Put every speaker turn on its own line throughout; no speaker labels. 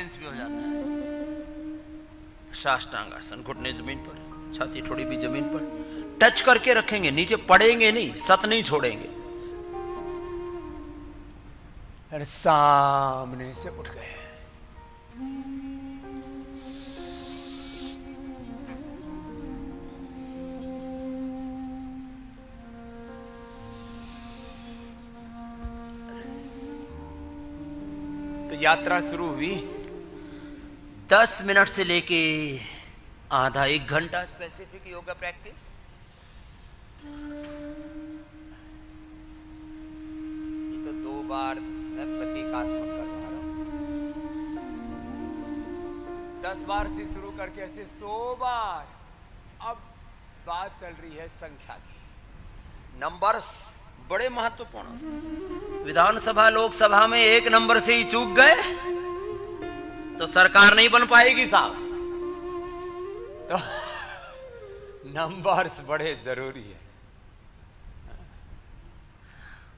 Balance भी हो जाता है। साष्टांग आसन, घुटने जमीन पर, छाती थोड़ी भी जमीन पर, टच करके रखेंगे, नीचे पड़ेंगे नहीं, सत नहीं छोड़ेंगे। और सामने से उठ गए। तो यात्रा शुरू हुई। 10 मिनट से लेके आधा 1 घंटा स्पेसिफिक योगा प्रैक्टिस। ये तो 2 बार मैं प्रतीकात्मक कर रहा हूं। 10 बार से शुरू करके ऐसे 100 बार। अब बात चल रही है संख्या की। नंबर्स बड़े महत्वपूर्ण। विधानसभा लोकसभा में 1 नंबर से ही चूक गए तो सरकार नहीं बन पाएगी साहब। तो नंबर्स बड़े जरूरी है।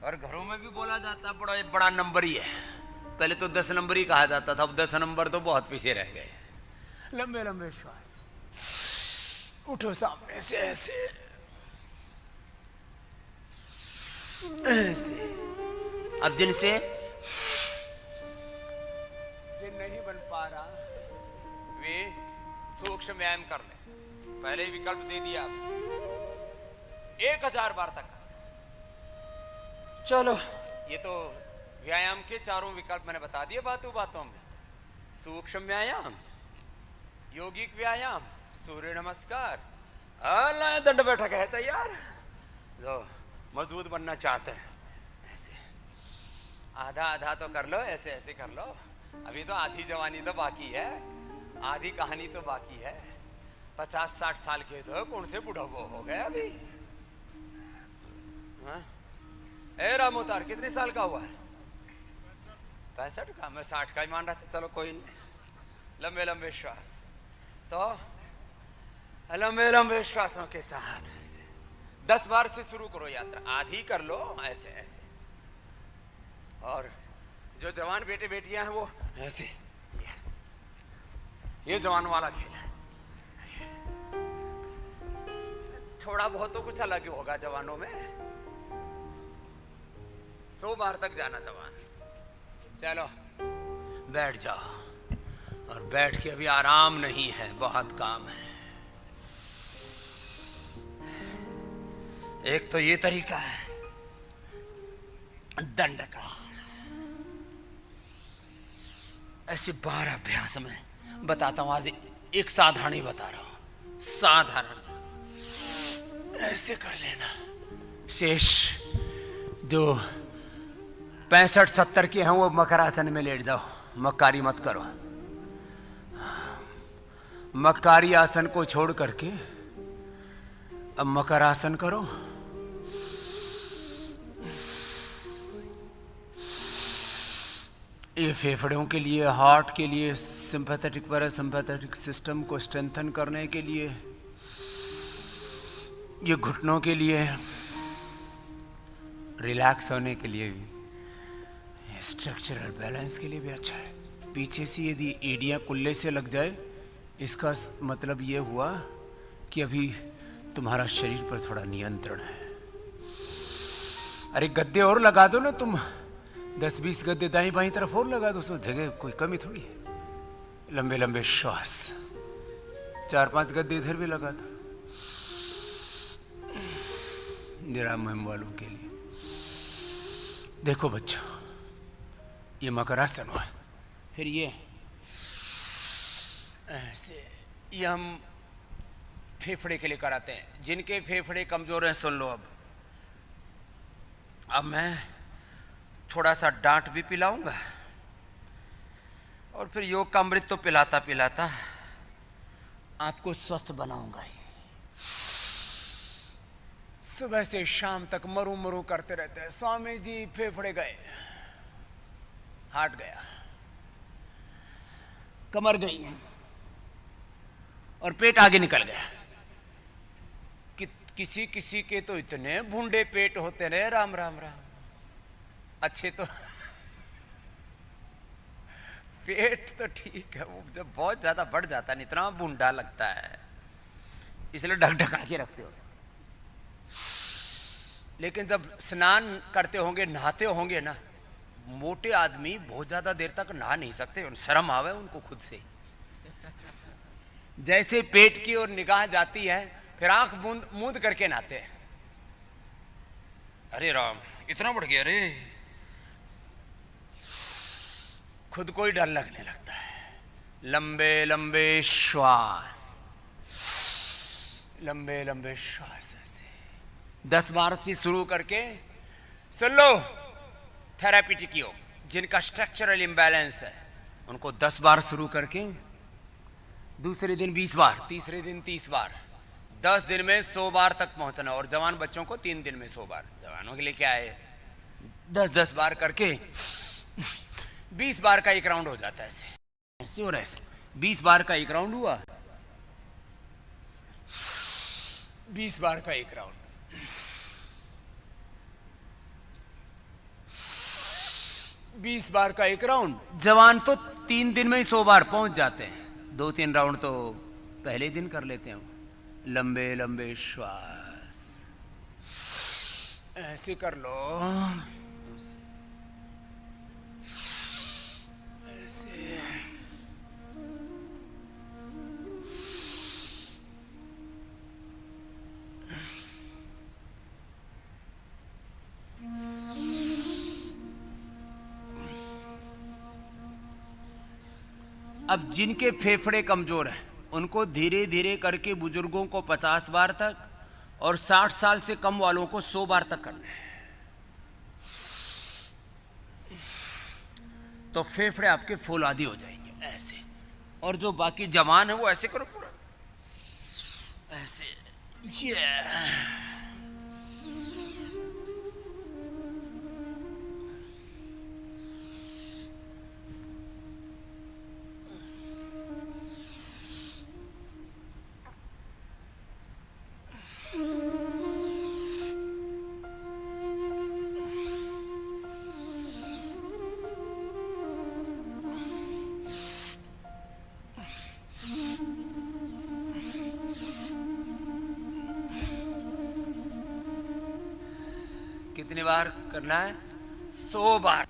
और घरों में भी बोला जाता है बड़ा बड़ा नंबर ही है। पहले तो 10 नंबर ही कहा जाता था, अब 10 नंबर तो बहुत पीछे रह गए। लंबे लंबे श्वास, उठो सामने से ऐसे ऐसे। अब जिनसे नहीं बन पा रहा वे सूक्ष्म व्यायाम कर ले। पहले ही विकल्प दे दिया, 1000 बार तक। चलो, ये तो व्यायाम के 4 विकल्प मैंने बता दिए बातों बातों में। सूक्ष्म व्यायाम, योगिक व्यायाम, सूर्य नमस्कार, दंड बैठक है तैयार। जो मजबूत बनना चाहते हैं ऐसे आधा आधा तो कर लो, ऐसे ऐसे कर लो। अभी तो आधी जवानी तो बाकी है, आधी कहानी तो बाकी है। 50-60 साल के तो कौन से बूढ़ा वो हो गए अभी। ए राम उतार कितने साल का हुआ है? 65 का। मैं 60 का ही मान रहा था। चलो कोई नहीं। लंबे लंबे श्वास। तो लंबे लंबे श्वासों के साथ 10 बार से शुरू करो यात्रा। आधी कर लो ऐसे ऐसे। और जो जवान बेटे बेटियां हैं वो ऐसे। ये जवान वाला खेल है। थोड़ा बहुत तो कुछ अलग होगा जवानों में। 100 बार तक जाना जवान। चलो बैठ जाओ। और बैठ के अभी आराम नहीं है, बहुत काम है। एक तो ये तरीका है दंड का। ऐसे 12 अभ्यास में बताता हूं। आज एक साधारण ही बता रहा हूं। साधारण ऐसे कर लेना। शेष जो 65-70 के हैं वो मकरासन में लेट जाओ। मक्कारी मत करो। मक्कारी आसन को छोड़ करके अब मकर आसन करो। ये फेफड़ों के लिए, हार्ट के लिए, सिंपैथेटिक पैरासिम्पैथेटिक सिस्टम को स्ट्रेंथन करने के लिए, ये घुटनों के लिए, रिलैक्स होने के लिए भी, स्ट्रक्चरल बैलेंस के लिए भी अच्छा है। पीछे से यदि एड़ियाँ कुल्ले से लग जाए, इसका मतलब ये हुआ कि अभी तुम्हारा शरीर पर थोड़ा नियंत्रण है। अरे गद्दे और लगा दो ना तुम। 10-20 गद्दे दाईं बाईं तरफ और लगा दो, उसमें जगह कोई कमी थोड़ी है। लंबे लंबे श्वास। 4-5 गद्दे इधर भी लगा दो निरामय वालों के लिए। देखो बच्चों, ये मकरासन हुआ। फिर ये ऐसे, ये हम फेफड़े के लिए कराते हैं। जिनके फेफड़े कमजोर हैं सुन लो। अब मैं थोड़ा सा डांट भी पिलाऊंगा और फिर योग का अमृत तो पिलाता पिलाता आपको स्वस्थ बनाऊंगा ही। सुबह से शाम तक मरू मरू करते रहते हैं, स्वामी जी फेफड़े गए, हार्ट गया, कमर गई और पेट आगे निकल गया। किसी किसी के तो इतने भूंडे पेट होते रहे, राम राम राम। अच्छे तो पेट तो ठीक है, वो जब बहुत ज्यादा बढ़ जाता है इतना बूंदा लगता है, इसलिए ढक ढका के रखते हो। लेकिन जब स्नान करते होंगे, नहाते होंगे ना, मोटे आदमी बहुत ज्यादा देर तक नहा नहीं सकते, शर्म आवे उनको खुद से। जैसे पेट की ओर निगाह जाती है फिर आंख मूंद करके नहाते हैं। अरे राम इतना बढ़ गया रे, खुद को ही डर लगने लगता है। लंबे लंबे श्वास, लंबे लंबे श्वास, ऐसे 10 बार से शुरू करके सुन लो। थेरापीटिक योग, जिनका स्ट्रक्चरल इम्बैलेंस है उनको 10 बार शुरू करके दूसरे दिन 20 बार, तीसरे दिन 30 बार, 10 दिन में 100 बार तक पहुंचना। और जवान बच्चों को 3 दिन में 100 बार। जवानों के लिए क्या है, 10-10 बार करके 20 बार का एक राउंड हो जाता है। ऐसे और ऐसे 20 बार का एक राउंड हुआ, 20 बार का एक राउंड, 20 बार का एक राउंड। जवान तो 3 दिन में ही 100 बार पहुंच जाते हैं, 2-3 राउंड तो पहले दिन कर लेते हैं। लंबे लंबे श्वास ऐसे कर लो, ऐसे। अब जिनके फेफड़े कमजोर हैं उनको धीरे धीरे करके बुजुर्गों को 50 बार तक और 60 साल से कम वालों को 100 बार तक करना है। तो फेफड़े आपके फौलादी हो जाएंगे ऐसे। और जो बाकी जवान है वो ऐसे करो, पूरा ऐसे। कितनी बार करना है? 100 बार।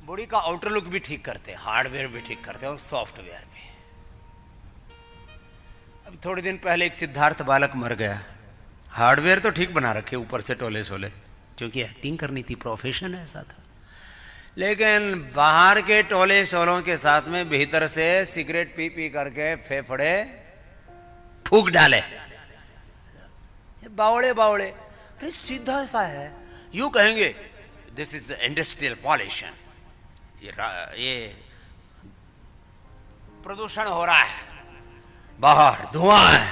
बॉडी का आउटर लुक भी ठीक करते हैं, हार्डवेयर भी ठीक करते हैं और सॉफ्टवेयर भी। अब थोड़े दिन पहले एक सिद्धार्थ बालक मर गया, हार्डवेयर तो ठीक बना रखे, ऊपर से टोले सोले, क्योंकि एक्टिंग करनी थी, प्रोफेशन ऐसा था। लेकिन बाहर के टोले सोलों के साथ में भीतर से सिगरेट पी पी करके फेफड़े फूक डाले। बावड़े बावड़े, अरे सीधा सा है। यूं कहेंगे दिस इज इंडस्ट्रियल पॉल्यूशन, ये प्रदूषण हो रहा है, बाहर धुआं है,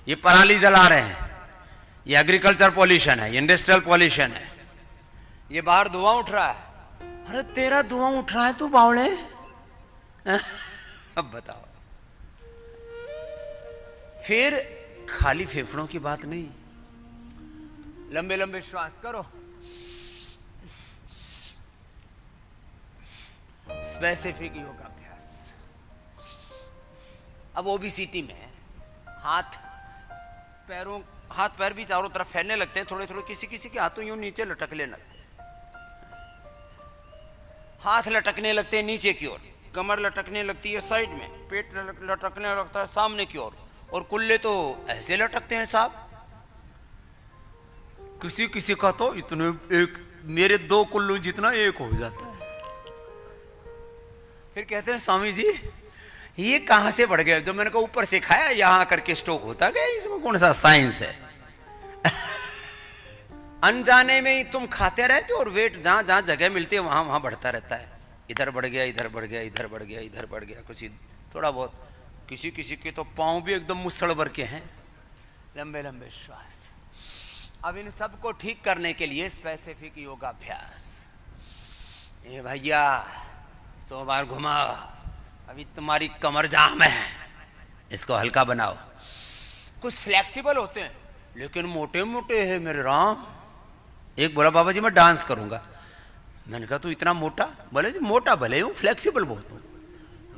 ये पराली जला रहे हैं, ये एग्रीकल्चर पॉल्यूशन है, इंडस्ट्रियल पॉल्यूशन है, ये बाहर धुआं उठ रहा है। अरे तेरा धुआं उठ रहा है तू बावड़े। अब बताओ। फिर खाली फेफड़ों की बात नहीं, लंबे लंबे श्वास करो। स्पेसिफिक योगाभ्यास। अब ओबीसीटी में हाथ पैर भी चारों तरफ फैलने लगते हैं, थोड़े थोड़े, किसी किसी के हाथों यूं नीचे लटकने लगते हैं, हाथ लटकने लगते हैं नीचे की ओर, कमर लटकने लगती है साइड में, पेट लटकने लगता है सामने की ओर, और कुल्ले तो ऐसे लटकते हैं साहब। किसी किसी का तो इतने, एक मेरे 2 कुल्लू जितना एक हो जाता है। फिर कहते हैं स्वामी जी ये कहां से बढ़ गया? जो मैंने कहा ऊपर से खाया, यहां करके स्टोक होता गया, इसमें कौन सा साइंस है? अनजाने में ही तुम खाते रहते हो और वेट जहां जहां जगह मिलती है वहां वहां बढ़ता रहता है। इधर बढ़ गया, इधर बढ़ गया, इधर बढ़ गया, इधर बढ़ गया, कुछ थोड़ा बहुत। किसी किसी के तो पांव भी एकदम मुसड़ भर के हैं। लंबे लंबे श्वास। अब इन सब को ठीक करने के लिए स्पेसिफिक योगाभ्यास। ये भैया 100 बार घुमाओ, अभी तुम्हारी कमर जाम है, इसको हल्का बनाओ। कुछ फ्लेक्सिबल होते हैं लेकिन मोटे मोटे हैं मेरे राम। एक बोला बाबा जी मैं डांस करूंगा। मैंने कहा तू इतना मोटा? बोले जी मोटा भले हूँ, फ्लेक्सिबल बहुत हूँ।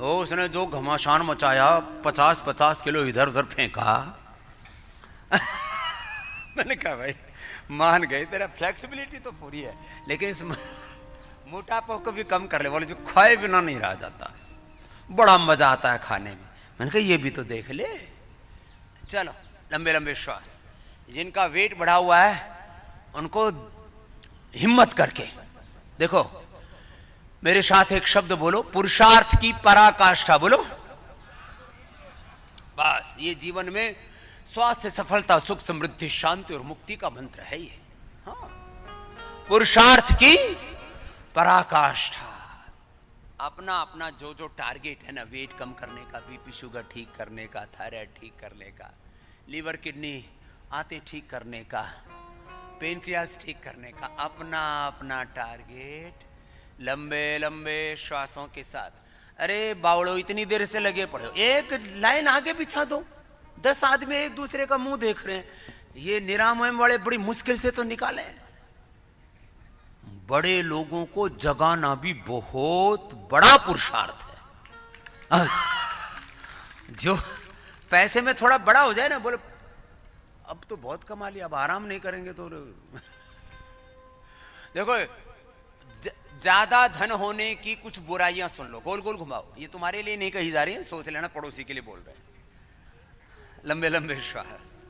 उसने जो घमासान मचाया, 50-50 किलो इधर उधर फेंका। मैंने कहा भाई मान गए, तेरा फ्लेक्सिबिलिटी तो पूरी है, लेकिन इस मोटापा को भी कम कर ले। बोले जो खाए बिना नहीं रहा जाता, बड़ा मजा आता है खाने में। मैंने कहा ये भी तो देख ले। चलो लंबे लंबे श्वास। जिनका वेट बढ़ा हुआ है उनको हिम्मत करके देखो, मेरे साथ एक शब्द बोलो, पुरुषार्थ की पराकाष्ठा बोलो। बस ये जीवन में स्वास्थ्य, सफलता, सुख, समृद्धि, शांति और मुक्ति का मंत्र है ये। हाँ, पुरुषार्थ की पराकाष्ठा। अपना अपना जो जो टारगेट है ना, वेट कम करने का, बीपी शुगर ठीक करने का, थायराइड ठीक करने का, लीवर किडनी आते ठीक करने का, पेनक्रियास ठीक करने का, अपना अपना टारगेट लंबे लंबे श्वासों के साथ। अरे बावड़ो इतनी देर से लगे पड़े हो, एक लाइन आगे बिछा दो। 10 आदमी एक दूसरे का मुंह देख रहे हैं, ये निरामय वाले बड़ी मुश्किल से तो निकाले। बड़े लोगों को जगाना भी बहुत बड़ा पुरुषार्थ है। जो पैसे में थोड़ा बड़ा हो जाए ना, बोले अब तो बहुत कमा लिया, अब आराम नहीं करेंगे तो देखो ज्यादा धन होने की कुछ बुराइयां सुन लो, गोल गोल घुमाओ। ये तुम्हारे लिए नहीं कही जा रही है, सोच लेना पड़ोसी के लिए बोल रहे हैं। लंबे लंबे श्वास,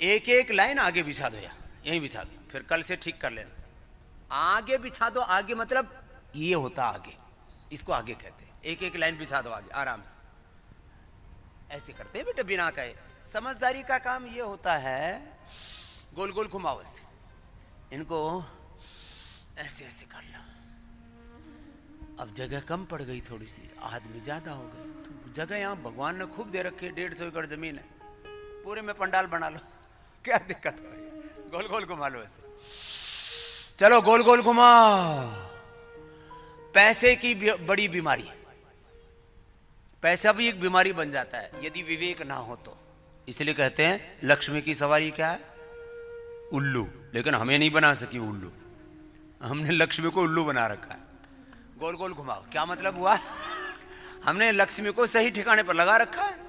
एक एक लाइन आगे बिछा दो, यहीं बिछा दो, फिर कल से ठीक कर लेना। आगे बिछा दो, आगे मतलब ये होता आगे, इसको आगे कहते हैं। एक एक लाइन बिछा दो आगे आराम से, ऐसे करते हैं बेटा बिना कहे। समझदारी का काम ये होता है, गोल गोल घुमाओ ऐसे, इनको ऐसे ऐसे कर लो। अब जगह कम पड़ गई थोड़ी सी, आदमी ज्यादा हो गए, तो जगह यहाँ भगवान ने खूब दे रखी है, 150 एकड़ जमीन है, पूरे में पंडाल बना लो, क्या दिक्कत हो रही है? गोल गोल घुमा लो ऐसे। चलो गोल गोल घुमाओ। पैसे की बड़ी बीमारी, पैसा भी एक बीमारी बन जाता है यदि विवेक ना हो तो। इसलिए कहते हैं लक्ष्मी की सवारी क्या है? उल्लू। लेकिन हमें नहीं बना सकी उल्लू, हमने लक्ष्मी को उल्लू बना रखा है। गोल गोल घुमाओ, क्या मतलब हुआ? हमने लक्ष्मी को सही ठिकाने पर लगा रखा है।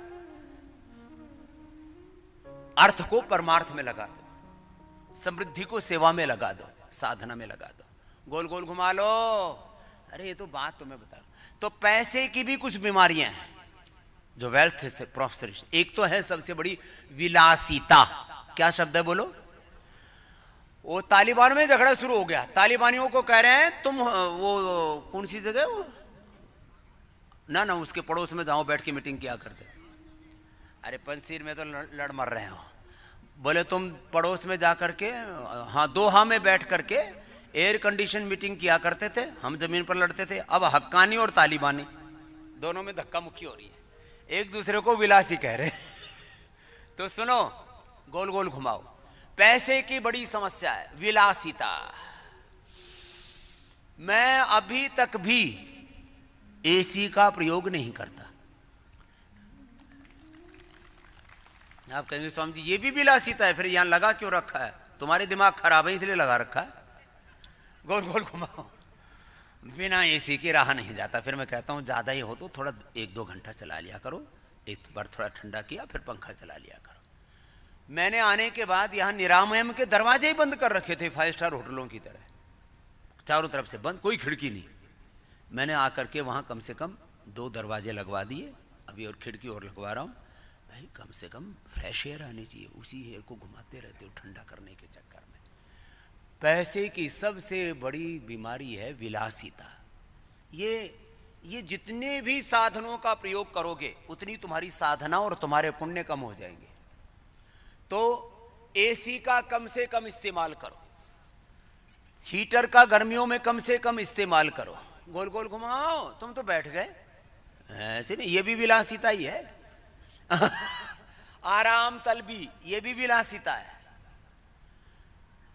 अर्थ को परमार्थ में लगा दो, समृद्धि को सेवा में लगा दो, साधना में लगा दो। गोल गोल घुमा लो। अरे ये तो बात तुम्हें बता रहा हूं। तो पैसे की भी कुछ बीमारियां हैं जो वेल्थ से प्रोस्पेरिटी। एक तो है सबसे बड़ी विलासिता। क्या शब्द है बोलो? वो तालिबान में झगड़ा शुरू हो गया, तालिबानियों को कह रहे हैं तुम वो कौन सी जगह वो ना उसके पड़ोस में जाओ, बैठ के मीटिंग किया करते। अरे पंसीर में तो लड़ मर रहे हो। बोले तुम पड़ोस में जा करके, हाँ दोहा में बैठ करके एयर कंडीशन मीटिंग किया करते थे, हम जमीन पर लड़ते थे। अब हक्कानी और तालिबानी दोनों में धक्का मुक्की हो रही है, एक दूसरे को विलासी कह रहे। तो सुनो, गोल गोल घुमाओ। पैसे की बड़ी समस्या है विलासिता। मैं अभी तक भी एसी का प्रयोग नहीं करता। आप कहेंगे स्वामी जी ये भी विलासिता है, फिर यहां लगा क्यों रखा है? तुम्हारे दिमाग खराब है इसलिए लगा रखा है। गोल गोल घुमाओ। बिना एसी के रहा नहीं जाता। फिर मैं कहता हूं ज्यादा ही हो तो थोड़ा 1-2 घंटा चला लिया करो, एक बार थोड़ा ठंडा किया फिर पंखा चला लिया करो। मैंने आने के बाद यहां निरामयम के दरवाजे ही बंद कर रखे थे, 5 स्टार होटलों की तरह, चारों तरफ से बंद, कोई खिड़की नहीं। मैंने आकर के वहां कम से कम 2 दरवाजे लगवा दिए, अभी और खिड़की और लगवा रहा हूं। भाई कम से कम फ्रेश एयर आनी चाहिए, उसी एयर को घुमाते रहते हो ठंडा करने के चक्कर में। पैसे की सबसे बड़ी बीमारी है विलासिता। ये जितने भी साधनों का प्रयोग करोगे उतनी तुम्हारी साधना और तुम्हारे पुण्य कम हो जाएंगे। तो एसी का कम से कम इस्तेमाल करो, हीटर का गर्मियों में कम से कम इस्तेमाल करो। गोल गोल घुमाओ। तुम तो बैठ गए ऐसे नहीं, ये भी विलासिता ही है। आराम तलबी, ये भी विलासिता है।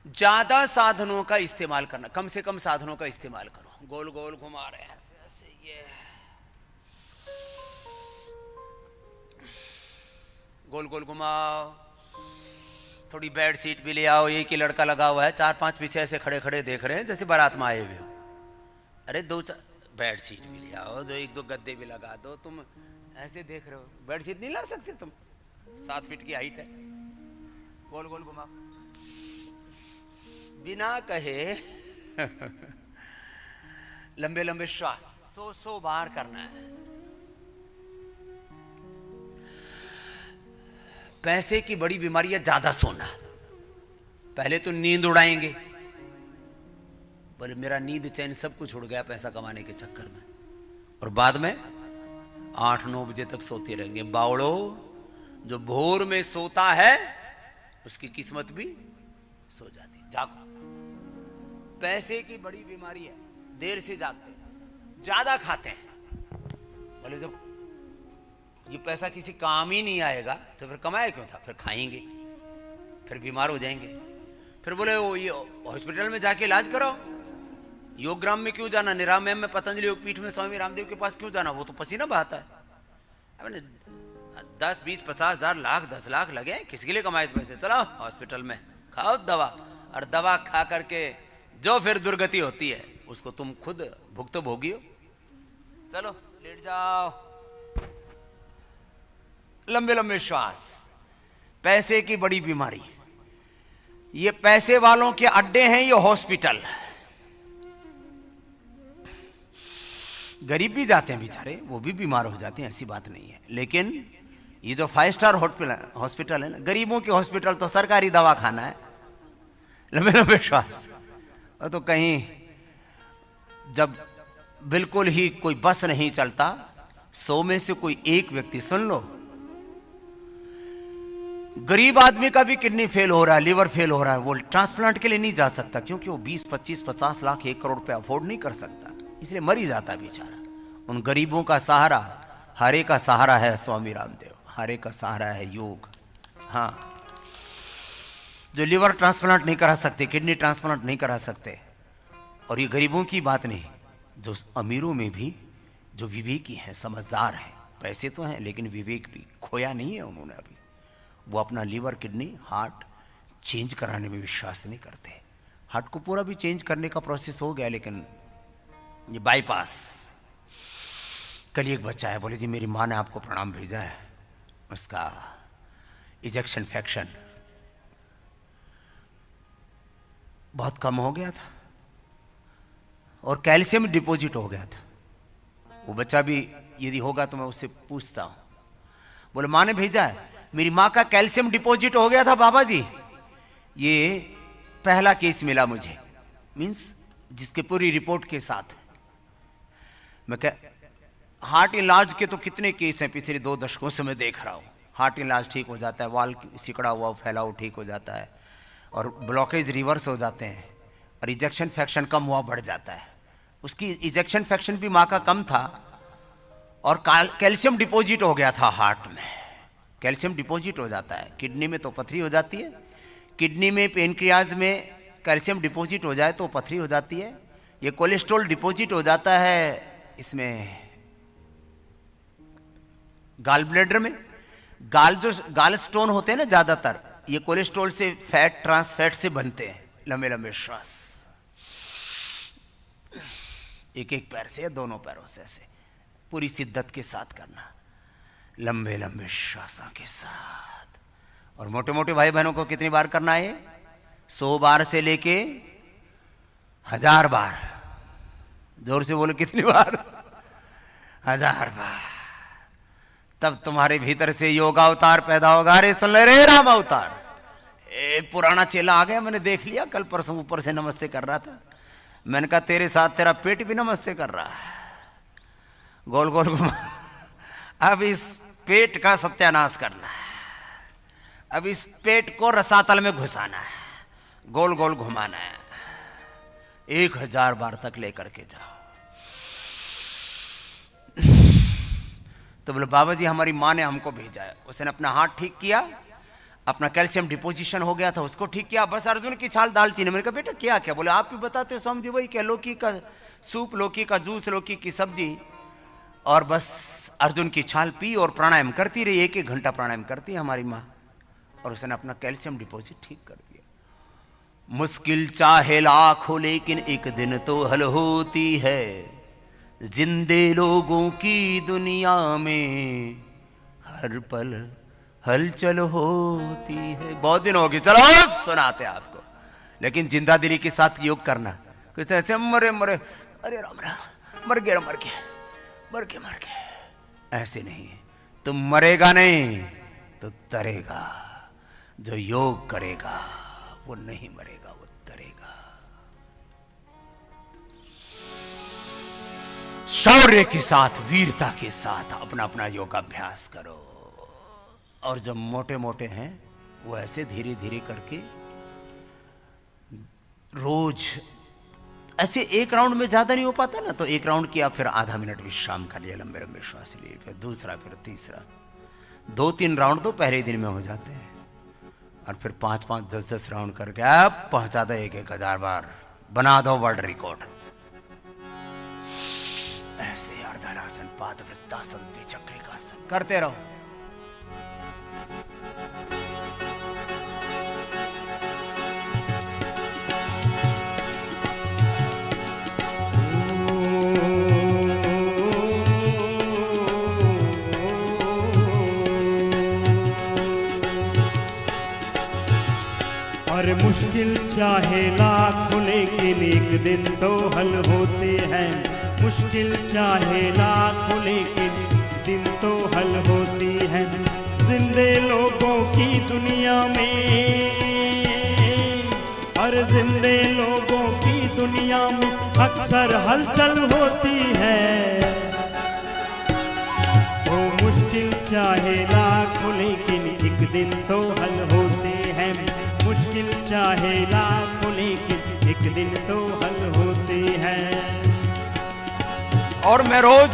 ज्यादा साधनों का इस्तेमाल करना, कम से कम साधनों का इस्तेमाल करो। गोल गोल घुमा रहे हैं ऐसे ऐसे, ये गोल गोल घुमाओ। थोड़ी बेड सीट भी ले आओ, एक ही लड़का लगा हुआ है, 4-5 पीछे ऐसे खड़े खड़े देख रहे हैं जैसे बारात में आए हुए हो। अरे दो चार बेड शीट भी ले आओ, दो एक दो गद्दे भी लगा दो। तुम ऐसे देख रहे हो, बेड शीट नहीं ला सकते तुम? 7 फीट की हाइट है। गोल गोल घुमा, बिना कहे लंबे लंबे श्वास 100 बार करना है। पैसे की बड़ी बीमारी है ज्यादा सोना। पहले तो नींद उड़ाएंगे, बोले मेरा नींद चैन सब कुछ उड़ गया पैसा कमाने के चक्कर में, और बाद में 8-9 बजे तक सोते रहेंगे। बावड़ो, जो भोर में सोता है उसकी किस्मत भी सो जाती। जागो, पैसे की बड़ी बीमारी है, देर से जागते हैं, ज्यादा खाते हैं। बोले जब ये पैसा किसी काम ही नहीं आएगा तो फिर कमाया क्यों था? फिर खाएंगे, फिर बीमार हो जाएंगे। फिर बोले वो ये हॉस्पिटल में जाके इलाज कराओ। योगग्राम में क्यों जाना? निरामयम में, पतंजलि योगपीठ में स्वामी रामदेव के पास क्यों जाना? वो तो पसीना बहाता है। अब 10, 20, 50 हजार, लाख, 10 लाख लगे, किसके लिए कमाए पैसे? चलो हॉस्पिटल में खाओ दवा, और दवा खा करके जो फिर दुर्गति होती है उसको तुम खुद भुगतो भोगी हो। चलो लेट जाओ, लंबे लंबे श्वास। पैसे की बड़ी बीमारी, ये पैसे वालों के अड्डे हैं ये हॉस्पिटल। गरीब भी जाते हैं बेचारे, वो भी बीमार हो जाते हैं, ऐसी बात नहीं है। लेकिन ये जो 5 स्टार हॉस्पिटल है ना, गरीबों के हॉस्पिटल तो सरकारी दवा खाना है। लंबे लंबे श्वास। और तो कहीं जब बिल्कुल ही कोई बस नहीं चलता, 100 में से कोई एक व्यक्ति, सुन लो, गरीब आदमी का भी किडनी फेल हो रहा है, लीवर फेल हो रहा है, वो ट्रांसप्लांट के लिए नहीं जा सकता क्योंकि वो 20, 25, 50 लाख, 1 करोड़ रुपए अफोर्ड नहीं कर सकता, इसलिए मर ही जाता बेचारा। उन गरीबों का सहारा, हरे का सहारा है स्वामी रामदेव, हरे का सहारा है योग। हाँ, जो लिवर ट्रांसप्लांट नहीं करा सकते, किडनी ट्रांसप्लांट नहीं करा सकते, और ये गरीबों की बात नहीं, जो अमीरों में भी जो विवेकी हैं, समझदार हैं, पैसे तो हैं लेकिन विवेक भी खोया नहीं है उन्होंने अभी, वो अपना लीवर, किडनी, हार्ट चेंज कराने में विश्वास नहीं करते। हार्ट को पूरा भी चेंज करने का प्रोसेस हो गया, लेकिन ये बाईपास। कल एक बच्चा है, बोले जी मेरी माँ ने आपको प्रणाम भेजा है, उसका इजेक्शन फ्रैक्शन बहुत कम हो गया था और कैल्शियम डिपॉजिट हो गया था। वो बच्चा भी यदि होगा तो मैं उससे पूछता हूं, बोले माँ ने भेजा है, मेरी माँ का कैल्शियम डिपॉजिट हो गया था बाबा जी। ये पहला केस मिला मुझे, मींस जिसके पूरी रिपोर्ट के साथ। मैं कह हार्ट इलाज के तो कितने केस हैं पिछले 2 दशकों से मैं देख रहा हूँ। हार्ट इलाज ठीक हो जाता है, वाल सिकड़ा हुआ फैलाव ठीक हो जाता है, और ब्लॉकेज रिवर्स हो जाते हैं, और इजेक्शन फ्रैक्शन कम हुआ बढ़ जाता है। उसकी इजेक्शन फ्रैक्शन भी माँ का कम था, और कैल्शियम डिपॉजिट हो गया था हार्ट में। कैल्शियम डिपॉजिट हो जाता है, किडनी में तो पथरी हो जाती है, किडनी में, पेनक्रियाज में कैल्शियम डिपॉजिट हो जाए तो पथरी हो जाती है। ये कोलेस्ट्रॉल डिपॉजिट हो जाता है इसमें गाल ब्लैडर में। गाल स्टोन होते हैं ना ज्यादातर, ये कोलेस्ट्रॉल से, फैट, ट्रांस फैट से बनते हैं। लंबे लंबे श्वास, एक एक पैर से या दोनों पैरों से ऐसे पूरी शिद्दत के साथ करना, लंबे लंबे श्वासों के साथ। और मोटे मोटे भाई बहनों को कितनी बार करना है? 100 बार से लेके 1000 बार। जोर से बोलो, कितनी बार? 1000 बार। तब तुम्हारे भीतर से योगा अवतार पैदा होगा। अरे सुन ले रे राम अवतार, पुराना चेला आ गया, मैंने देख लिया, कल परसों ऊपर से नमस्ते कर रहा था। मैंने कहा तेरे साथ तेरा पेट भी नमस्ते कर रहा है, गोल गोल घुमा। अब इस पेट का सत्यानाश करना है, अब इस पेट को रसातल में घुसाना है, गोल गोल घुमाना है, 1000 बार तक लेकर के जाओ। तो बोले बाबा जी हमारी माँ ने हमको भेजा है, उसने अपना हाथ ठीक किया, अपना कैल्शियम डिपोजिशन हो गया था उसको ठीक किया, बस अर्जुन की छाल दालचीनी। मैंने कहा बेटा क्या क्या? बोले आप भी बताते हो स्वामी जी, वही क्या, लौकी का सूप, लौकी का जूस, लौकी की सब्जी, और बस अर्जुन की छाल पी और प्राणायाम करती रही। 1-1 घंटा प्राणायाम करती है हमारी माँ, और उसने अपना कैल्शियम डिपॉजिट ठीक कर दिया। मुश्किल चाहे लाख हो लेकिन एक दिन तो हल होती है, जिंदे लोगों की दुनिया में हर पल हलचल होती है। बहुत दिन हो गए, चलो सुनाते आपको, लेकिन जिंदा दिली के साथ योग करना। कुछ ऐसे मरे मरे, अरे राम राम, मर गया मर गया मर गया मर गया, ऐसे नहीं। तुम मरेगा नहीं तो तरेगा। जो योग करेगा वो नहीं मरेगा, वो तरेगा। शौर्य के साथ, वीरता के साथ अपना अपना योगाभ्यास करो। और जब मोटे मोटे हैं वो ऐसे धीरे धीरे करके रोज ऐसे एक राउंड में ज्यादा नहीं हो पाता ना, तो एक राउंड किया, फिर आधा मिनट विश्राम कर लिया, लंबे लंबे श्वास लिए, फिर दूसरा, फिर तीसरा। 2-3 राउंड तो पहले ही दिन में हो जाते हैं, और फिर 5-5, 10-10 राउंड करके अब पहुंचा दो 1,000 बार, बना दो वर्ल्ड रिकॉर्ड। ऐसे अर्धरासन, पादवृत्तासन, द्विचक्रिकासन करते रहो।
और मुश्किल चाहे लाख लेकिन एक दिन तो हल होते हैं। मुश्किल चाहे लाख लेकिन दिन तो हल होती है। जिंदे लोगों की दुनिया में, और जिंदे लोगों की दुनिया में अक्सर हलचल होती है। वो मुश्किल चाहे लाख लेकिन एक दिन तो हल होते हैं। मुश्किल चाहे लाख लेकिन एक दिन तो हल होते हैं।
और मैं रोज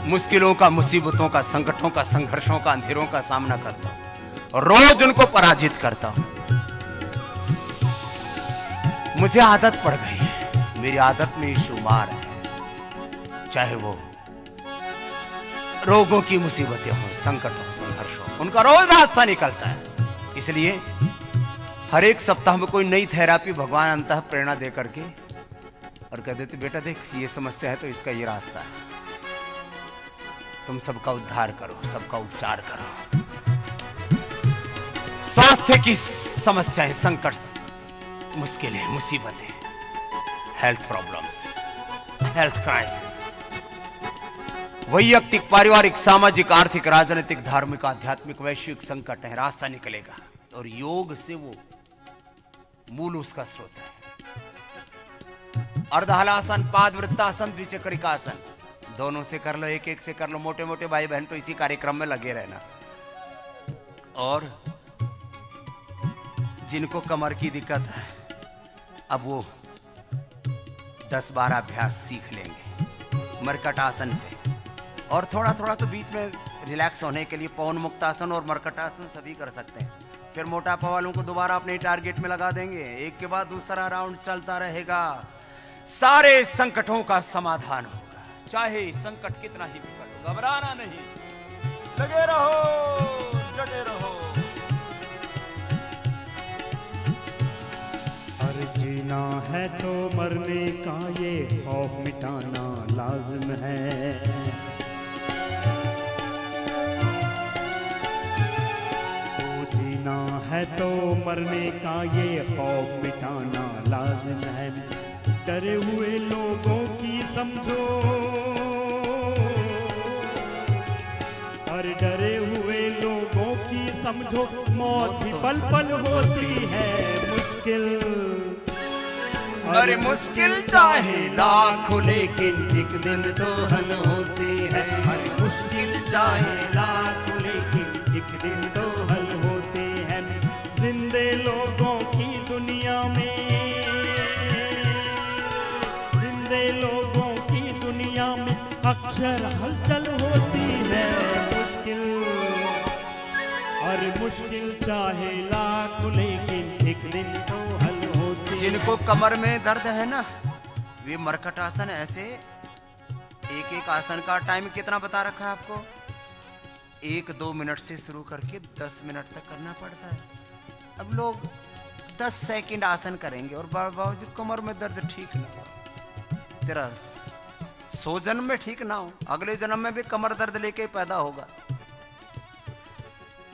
मुश्किलों का, मुसीबतों का, संकटों का, संघर्षों का, अंधेरों का सामना करता हूं और रोज उनको पराजित करता हूं। मुझे आदत पड़ गई है, मेरी आदत में शुमार है। चाहे वो रोगों की मुसीबतें हो, संकट हो, संघर्ष हो, उनका रोज रास्ता निकलता है। इसलिए हर एक सप्ताह में कोई नई थेरापी भगवान अंतः प्रेरणा दे करके और कह देते, बेटा देख ये समस्या है तो इसका ये रास्ता है, तुम सबका उद्धार करो, सबका उपचार करो। स्वास्थ्य की समस्याएं, संकट, मुश्किलें, मुसीबतें, हेल्थ प्रॉब्लम्स, हेल्थ क्राइसिस, वैयक्तिक, पारिवारिक, सामाजिक, आर्थिक, राजनीतिक, धार्मिक, आध्यात्मिक, वैश्विक संकट है, रास्ता निकलेगा। और योग से वो मूल उसका स्रोत है। अर्धहलासन, पादवृत्तासन, द्विचक्रिकासन, दोनों से कर लो, एक एक से कर लो। मोटे मोटे भाई बहन तो इसी कार्यक्रम में लगे रहना। और जिनको कमर की दिक्कत है, अब वो 10-12 अभ्यास सीख लेंगे मरकट आसन से। और थोड़ा थोड़ा तो बीच में रिलैक्स होने के लिए पवन मुक्तासन और मरकट आसन सभी कर सकते हैं। फिर मोटापा वालों को दोबारा अपने टारगेट में लगा देंगे, एक के बाद दूसरा राउंड चलता रहेगा। सारे संकटों का समाधान होगा, चाहे संकट कितना ही विकट हो। घबराना नहीं, लगे रहो, डटे रहो।
और जीना है तो मरने का ये खौफ मिटाना लाजिम है। जीना है तो मरने का ये खौफ मिटाना लाजिम है। डरे हुए लोगों की समझो, और डरे हुए लोगों की समझो, मौत भी पल पल होती है। मुश्किल,
अरे मुश्किल चाहे लाख लेकिन एक दिन तो हल होती है।
अरे मुश्किल चाहे लाख लेकिन एक दिन तो हल होते हैं। जिंदे लोगों की दुनिया में, जिंदे लोगों की दुनिया में अक्सर हलचल होती है। मुश्किल, और मुश्किल चाहे लाख लेकिन एक दिन तो हल होती है।
जिनको कमर में दर्द है ना, वे मरकट आसन, ऐसे एक एक आसन का टाइम कितना बता रखा है आपको, 1-2 मिनट से शुरू करके 10 मिनट तक करना पड़ता है। अब लोग 10 सेकंड आसन करेंगे और बाबूजी कमर में दर्द ठीक ना हो, तेरा 100 जन्म में ठीक ना हो, अगले जन्म में भी कमर दर्द लेके पैदा होगा।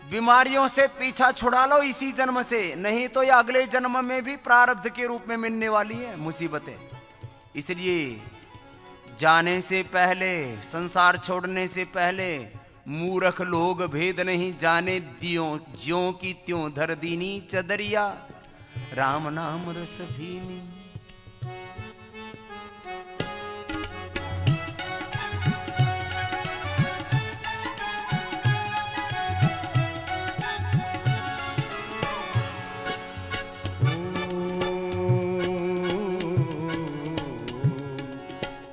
बीमारियों से पीछा छुड़ा लो इसी जन्म से, नहीं तो ये अगले जन्म में भी प्रारब्ध के रूप में मिलने वाली है मुसीबतें। इसलिए जाने से पहले, संसार छोड़ने से पहले मूर्ख लोग भेद नहीं जाने, दियो ज्यों की त्यों धर दीनी चदरिया, राम नाम रस भीनी।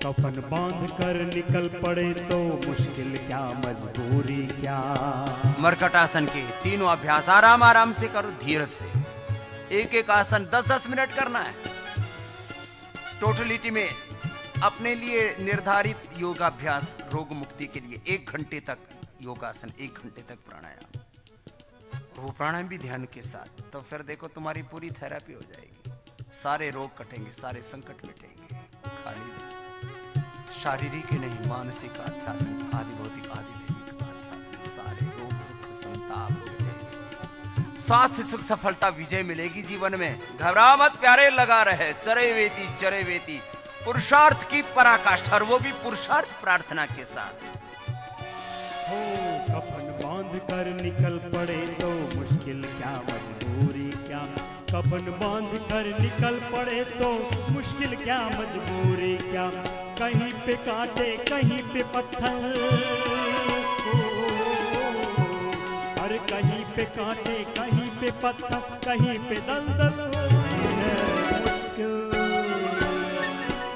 कफन बांध कर निकल पड़े तो मुश्किल क्या मजबूरी क्या।
मरकट आसन के तीनों अभ्यास आराम आराम से करो, धीरज से। एक एक आसन 10-10 मिनट करना है। टोटलिटी में अपने लिए निर्धारित योगाभ्यास रोग मुक्ति के लिए 1 घंटे तक योगासन, 1 घंटे तक प्राणायाम, वो प्राणायाम भी ध्यान के साथ। तो फिर देखो तुम्हारी पूरी थेरेपी हो जाएगी, सारे रोग कटेंगे, सारे संकट मिटेंगे। खाली शारीरिक ही नहीं, मानसिक, आध्यात्मिक, आदि भौतिक, आदि दैविक, आध्यात्मिक, सारे रोग दुख संताप मिटेंगे। स्वास्थ्य सुख सफलता विजय मिलेगी जीवन में। घबरा मत प्यारे, लगा रहे चरे वेती पुरुषार्थ की पराकाष्ठा, और वो भी पुरुषार्थ प्रार्थना के साथ।
हो कफन बांध कर निकल पड़े तो मुश्किल क्या मजबूरी क्या। कफन बांध कर निकल पड़े तो मुश्किल क्या मजबूरी क्या। कहीं पे कांटे कहीं पे पत्थर, और कहीं पे कांटे कहीं पे पत्थर, कहीं पे दलदल होती है मुश्किल।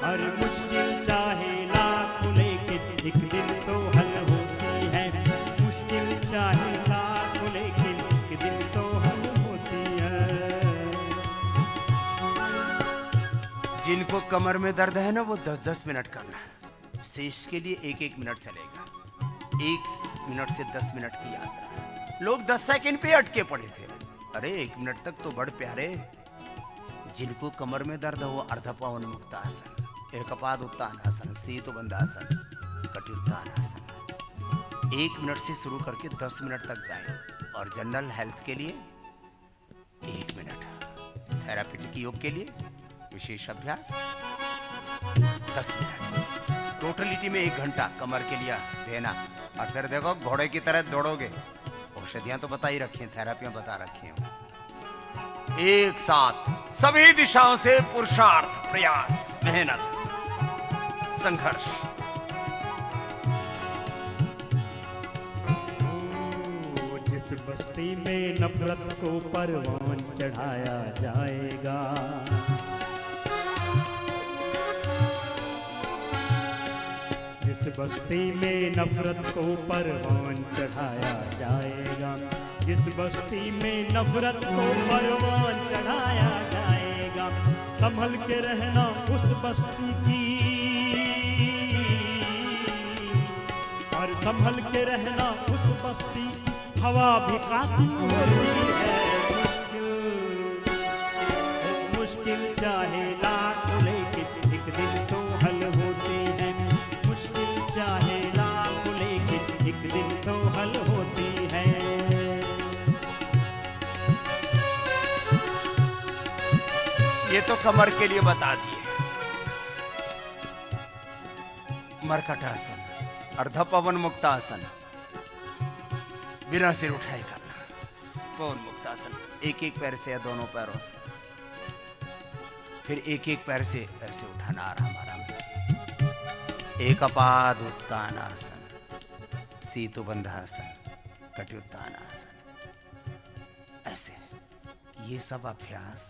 हर मुश्किल चाहे लाख लेकिन एक दिन तो हल होती है। मुश्किल चाहे लाख लेकिन एक दिन तो हल होती है।
जिनको कमर में दर्द है ना, वो 10-10 मिनट करना है। शेष के लिए 1-1 मिनट चलेगा। 1 मिनट से 10 मिनट की यात्रा। लोग 10 सेकंड पे अटके पड़े थे। अरे 1 मिनट तक तो बड़ प्यारे। जिनको कमर में दर्द हो, अर्धपवन मुक्तासन, एकपाद उत्तानासन, सेतुबंधासन, कटियुत्तानासन, 1 मिनट से शुरू करके 10 मिनट तक जाएं। और जनरल हेल्थ के लिए 1 मिनट। थेरापेटिक योग के लिए विशेष अभ्यास 10 मिनट। टोटलिटी में 1 घंटा कमर के लिए देना। और फिर देखो घोड़े की तरह दौड़ोगे। औषधियां तो बता ही रखी हैं, थेरापियां बता रखी हैं। एक साथ सभी दिशाओं से पुरुषार्थ, प्रयास, मेहनत, संघर्ष।
जिस बस्ती में नफरत को परवान चढ़ाया जाएगा, जिस बस्ती में नफरत को परवान चढ़ाया जाएगा, जिस बस्ती में नफरत को परवान चढ़ाया जाएगा, संभल के रहना उस बस्ती की, और संभल के रहना उस बस्ती की। हवा भी कातिल होती है। मुश्किल चाहे लाख लेकिन एक दिन तो हल होती है। मुश्किल चाहे लाख लेकिन एक दिन तो हल होती है।
ये तो कमर के लिए बता दिए। मरकटासन, अर्धपवन मुक्तासन, बिना सिर उठाए करना। पवन मुक्तासन, 1-1 पैर से या दोनों पैरों से। फिर 1-1 पैर से ऐसे उठाना आराम आराम से। एकपाद उत्तानासन, सेतुबंधासन, कटियुत्तानासन। ऐसे ये सब अभ्यास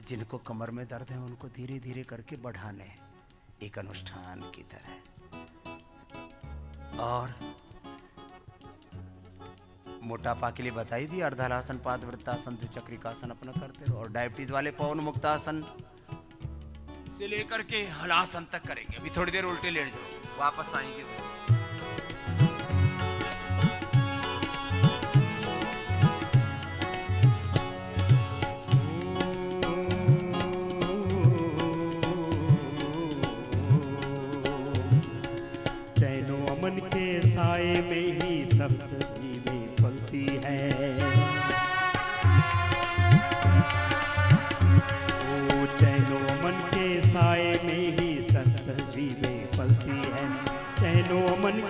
जिनको कमर में दर्द है उनको धीरे धीरे करके बढ़ाने, एक अनुष्ठान की तरह। और मोटापा के लिए बताई दी, अर्धहलासन, पादवृत्तासन, त्रिचक्रिकासन अपना करते रहो। और डायबिटीज वाले पवन मुक्तासन से लेकर के हलासन तक करेंगे। अभी थोड़ी देर उल्टे लेट जाओ, वापस आएंगे।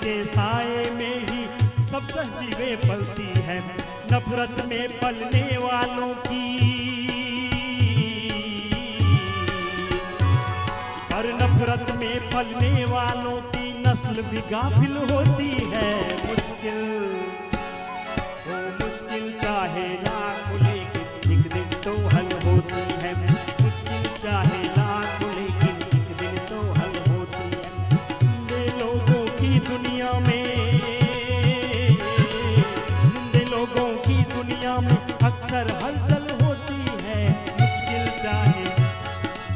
के साए में ही सब तहजीबें पलती हैं। नफरत में पलने वालों की, और नफरत में पलने वालों की नस्ल भी गाफिल होती है। मुश्किल वो मुश्किल चाहे लाख लेकिन एक दिन तो हल होती है। मुश्किल चाहे लाख लेकिन एक दिन तो हल होती है। जिंदे लोगों की दुनिया में, जिंदे लोगों की दुनिया में अक्सर हलचल होती है। मुश्किल चाहे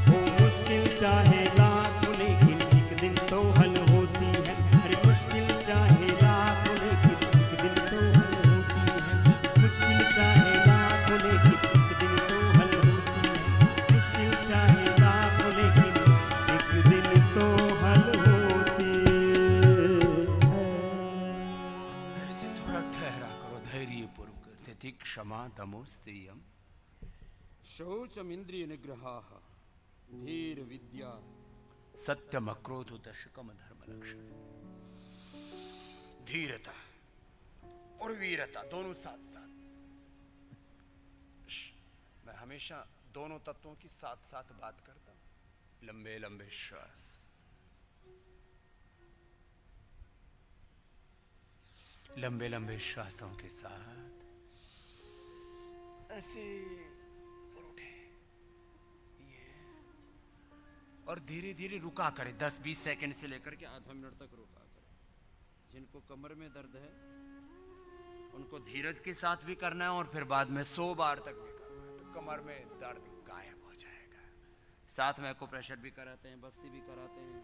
वो मुश्किल चाहे लाख लेकिन एक दिन तो हल होती है। अरे मुश्किल चाहे लाख लेकिन एक दिन तो हल होती है। मुश्किल चाहे लाख लेकिन एक दिन तो हल होती है। मुश्किल चाहे लाख लेकिन एक दिन तो हल होती है।
ऐसे थोड़ा ठहरा करो, धैर्यपूर्वक। तिथि क्षमा दमोस्तेयम शौचमिंद्रिय निग्रहाः धीर विद्या सत्यम अक्रोधो दशकम धर्म लक्षण। धीरता और वीरता दोनों साथ साथ। मैं हमेशा दोनों तत्वों की साथ साथ बात करता हूं। लंबे लंबे श्वास, लंबे लंबे श्वासों के साथ ऐसे ऊपर उठे ये, और धीरे धीरे रुका करें। 10-20 सेकंड से लेकर के आधा मिनट तक रुका करें। जिनको कमर में दर्द है उनको धीरज के साथ भी करना है, और फिर बाद में 100 बार तक भी करना है, तो कमर में दर्द गायब हो जाएगा। साथ में एक्यूप्रेशर भी कराते हैं, बस्ती भी कराते हैं।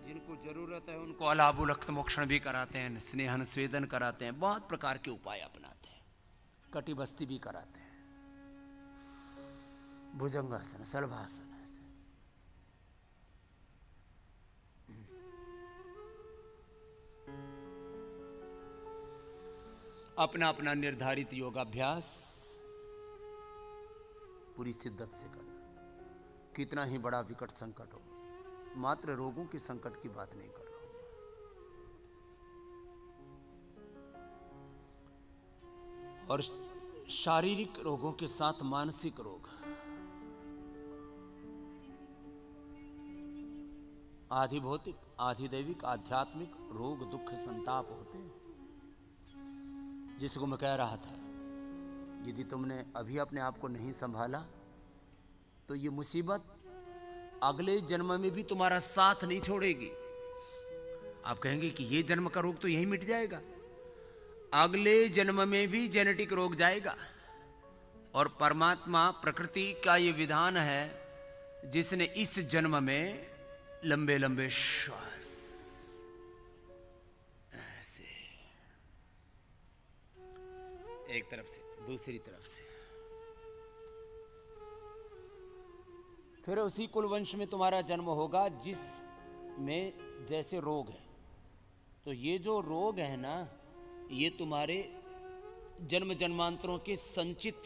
जिनको जरूरत है उनको अलाबुल मोक्षण भी कराते हैं, स्नेहन स्वेदन कराते हैं, बहुत प्रकार के उपाय अपनाते हैं। कटी बस्ती भी कराते हैं, भुजंगासन, सलभासन ऐसे। अपना अपना निर्धारित योगाभ्यास पूरी शिद्दत से करना। कितना ही बड़ा विकट संकट हो, मात्र रोगों के संकट की बात नहीं कर रहा हूं। और शारीरिक रोगों के साथ मानसिक रोग, आधि भौतिक, आधि दैविक, आध्यात्मिक रोग, दुख, संताप होते हैं। जिसको मैं कह रहा था, यदि तुमने अभी अपने आप को नहीं संभाला तो ये मुसीबत अगले जन्म में भी तुम्हारा साथ नहीं छोड़ेगी। आप कहेंगे कि ये जन्म का रोग तो यही मिट जाएगा। अगले जन्म में भी जेनेटिक रोग जाएगा। और परमात्मा, प्रकृति का ये विधान है, जिसने इस जन्म में लंबे लंबे श्वास ऐसे एक तरफ से दूसरी तरफ से, फिर उसी कुल वंश में तुम्हारा जन्म होगा जिसमें जैसे रोग है। तो ये जो रोग है ना, ये तुम्हारे जन्म जन्मांतरों के संचित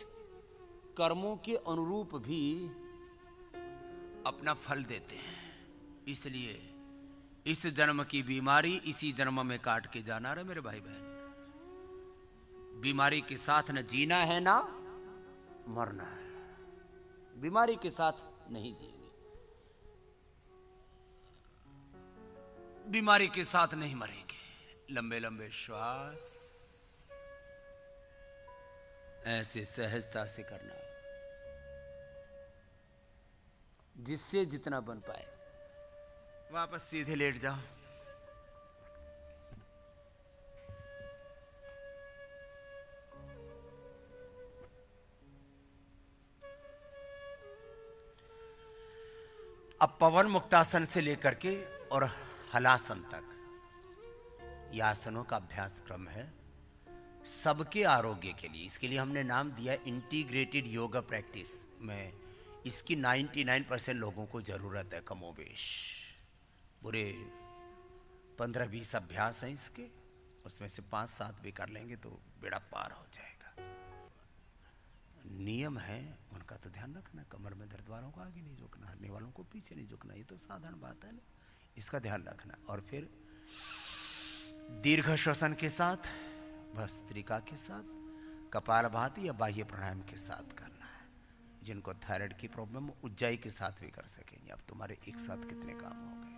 कर्मों के अनुरूप भी अपना फल देते हैं। इसलिए इस जन्म की बीमारी इसी जन्म में काट के जाना रे मेरे भाई बहन। बीमारी के साथ न जीना है ना मरना है। बीमारी के साथ नहीं जिएंगे, बीमारी के साथ नहीं मरेंगे। लंबे लंबे श्वास ऐसे सहजता से करना, जिससे जितना बन पाए। वापस सीधे लेट जाओ। अब पवन मुक्तासन से लेकर के और हलासन तक ये आसनों का अभ्यास क्रम है सबके आरोग्य के लिए। इसके लिए हमने नाम दिया इंटीग्रेटेड योगा प्रैक्टिस। में इसकी 99% लोगों को जरूरत है कमोबेश। पूरे 15-20 अभ्यास हैं इसके, उसमें से 5-7 भी कर लेंगे तो बेड़ा पार हो जाएगा। नियम है उनका तो ध्यान रखना। कमर में दर्द वालों को आगे नहीं झुकना, हरने वालों को पीछे नहीं झुकना, ये तो साधारण बात है ना। इसका ध्यान रखना। और फिर दीर्घ श्वसन के साथ, भस्त्रिका के साथ, कपालभाति या बाह्य प्राणायाम के साथ करना है। जिनको थायराइड की प्रॉब्लम, उज्जाई के साथ भी कर सकेंगे। अब तुम्हारे एक साथ कितने काम हो गए।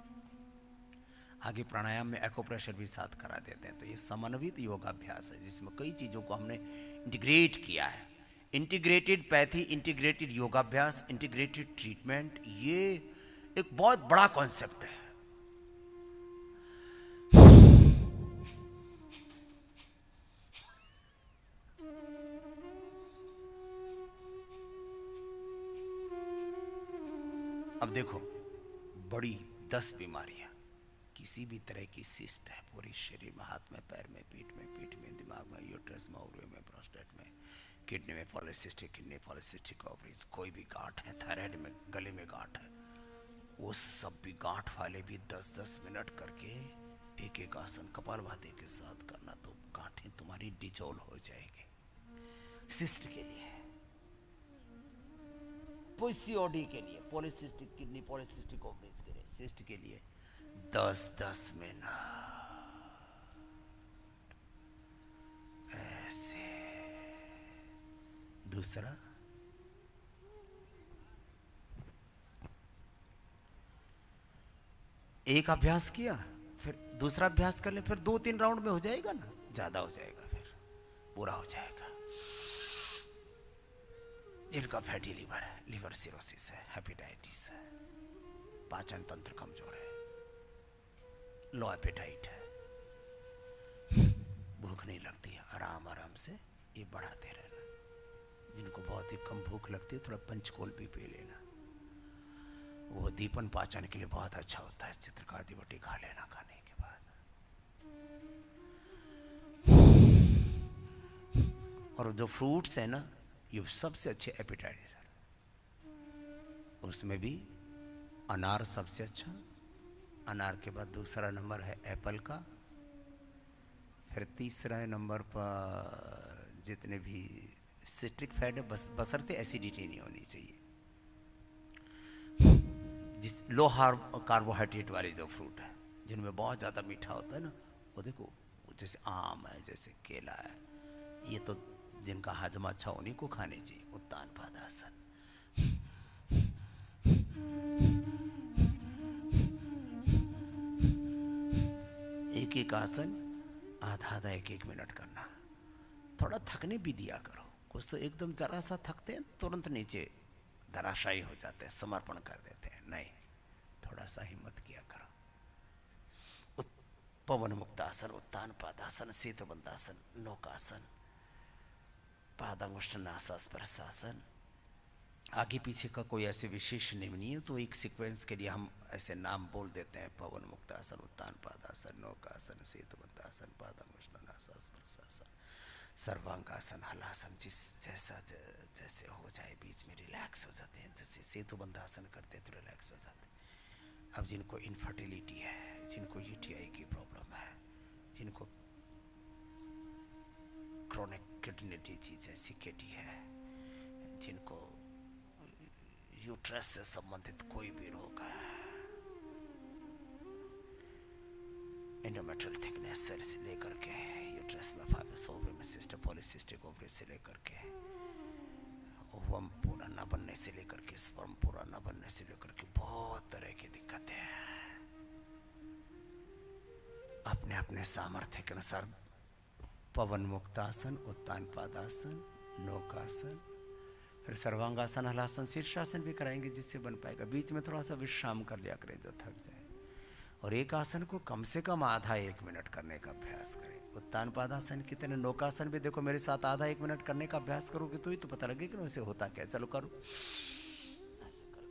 आगे प्राणायाम में एक्यूप्रेशर भी साथ करा देते हैं। तो ये समन्वित योगाभ्यास है जिसमें कई चीज़ों को हमने इंटीग्रेट किया है। इंटीग्रेटेड पैथी, इंटीग्रेटेड योगाभ्यास, इंटीग्रेटेड ट्रीटमेंट, ये एक बहुत बड़ा कॉन्सेप्ट है। अब देखो, बड़ी 10 बीमारियां, किसी भी तरह की सिस्ट है पूरे शरीर में, हाथ में, पैर में, पीठ में, दिमाग में, यूट्रस में, ओवरी में, प्रोस्टेट में, किडनी में, पॉलिसिस्टिक किडनी, पॉलिसिस्टिक ओवरीज, कोई भी गांठ है, थायराइड में, गले में गांठ है, वो सब भी गांठ वाले भी 10-10 मिनट करके एक एक आसन कपालभाति के साथ करना, तो गांठें तुम्हारी डिजोल्व हो जाएगी। सिस्ट के लिए, पीसीओडी के लिए, पॉलिसिस्टिक किडनी, पॉलिसिस्टिक ओवरीज के लिए, सिस्ट के लिए 10-10 मिनट ऐसे। दूसरा, एक अभ्यास किया, फिर दूसरा अभ्यास कर ले, फिर 2-3 राउंड में हो जाएगा ना, ज्यादा हो जाएगा, फिर पूरा हो जाएगा। जिनका फैटी लीवर है, लीवर सिरोसिस है, हेपेटाइटिस है, पाचन तंत्र कमजोर है, लो एपेटाइट है, भूख नहीं लगती है, आराम आराम से ये बढ़ाते रहना। जिनको बहुत ही कम भूख लगती है, थोड़ा पंचकोल भी पी लेना, वो दीपन पाचन के लिए बहुत अच्छा होता है। चित्रकादी बटी खा लेना खाने के बाद। और जो फ्रूट्स है ना, ये सबसे अच्छे एपेटाइटिस, उसमें भी अनार सबसे अच्छा, अनार के बाद दूसरा नंबर है एप्पल का, फिर तीसरा नंबर पर जितने भी सिट्रिक फैट है, बशर्ते एसिडिटी नहीं होनी चाहिए। जिस लो कार्बोहाइड्रेट वाले जो फ्रूट है, जिनमें बहुत ज़्यादा मीठा होता है ना, वो देखो, जैसे आम है, जैसे केला है, ये तो जिनका हजमा अच्छा उन्हीं को खाने चाहिए। उत्तान पादासन, एक एक आसन आधा 1-1 मिनट करना। थोड़ा थकने भी दिया करो, कुछ तो एकदम जरा सा थकते हैं, तुरंत नीचे धराशायी हो जाते हैं, समर्पण कर देते हैं। नहीं, थोड़ा सा हिम्मत किया करो। पवन मुक्तासन, उत्तान पादासन, शीतबंधासन, नौकासन, पादांगुष्ठनासा स्पर्शासन। आगे पीछे का कोई ऐसे विशेष नियम नहीं है, तो एक सीक्वेंस के लिए हम ऐसे नाम बोल देते हैं। पवन मुक्तासन, उत्तान पादासन, नौकासन, शीतबंधासन, पादांगुष्ठनासा स्पर्शासन, सर्वांगासन, हलासन। जैसे हो जाए, बीच में रिलैक्स हो जाते हैं। जैसे सेतुबंधासन करते हैं तो रिलैक्स हो जाते हैं। अब जिनको इनफर्टिलिटी है, जिनको यूटीआई की प्रॉब्लम है, जिनको क्रोनिक किडनी डिजीज है, सीकेडी है, जिनको यूट्रस से संबंधित कोई भी रोग है, एंडोमेट्रियल थिकनेस से लेकर के यूट्रस में फाइब्रस ओवरी में सिस्ट, पॉलिसिस्टिक ओवरी से लेकर के ओवम पूरा न बनने से लेकर के स्पर्म पूरा न बनने से लेकर के बहुत तरह की दिक्कतें हैं। अपने अपने सामर्थ्य के अनुसार पवन मुक्तासन, उत्तान पादासन, नौकासन, फिर सर्वांगासन, हलासन, शीर्षासन भी कराएंगे जिससे बन पाएगा। बीच में थोड़ा सा विश्राम कर लिया करें जो थक जाए। और एक आसन को कम से कम आधा 1 मिनट करने का अभ्यास करें। उत्तान पादासन की तरह नौकासन भी देखो, मेरे साथ आधा 1 मिनट करने का अभ्यास करोगे तो ही तो पता लगेगा कि उसे होता क्या। चलो करो, ऐसे करो।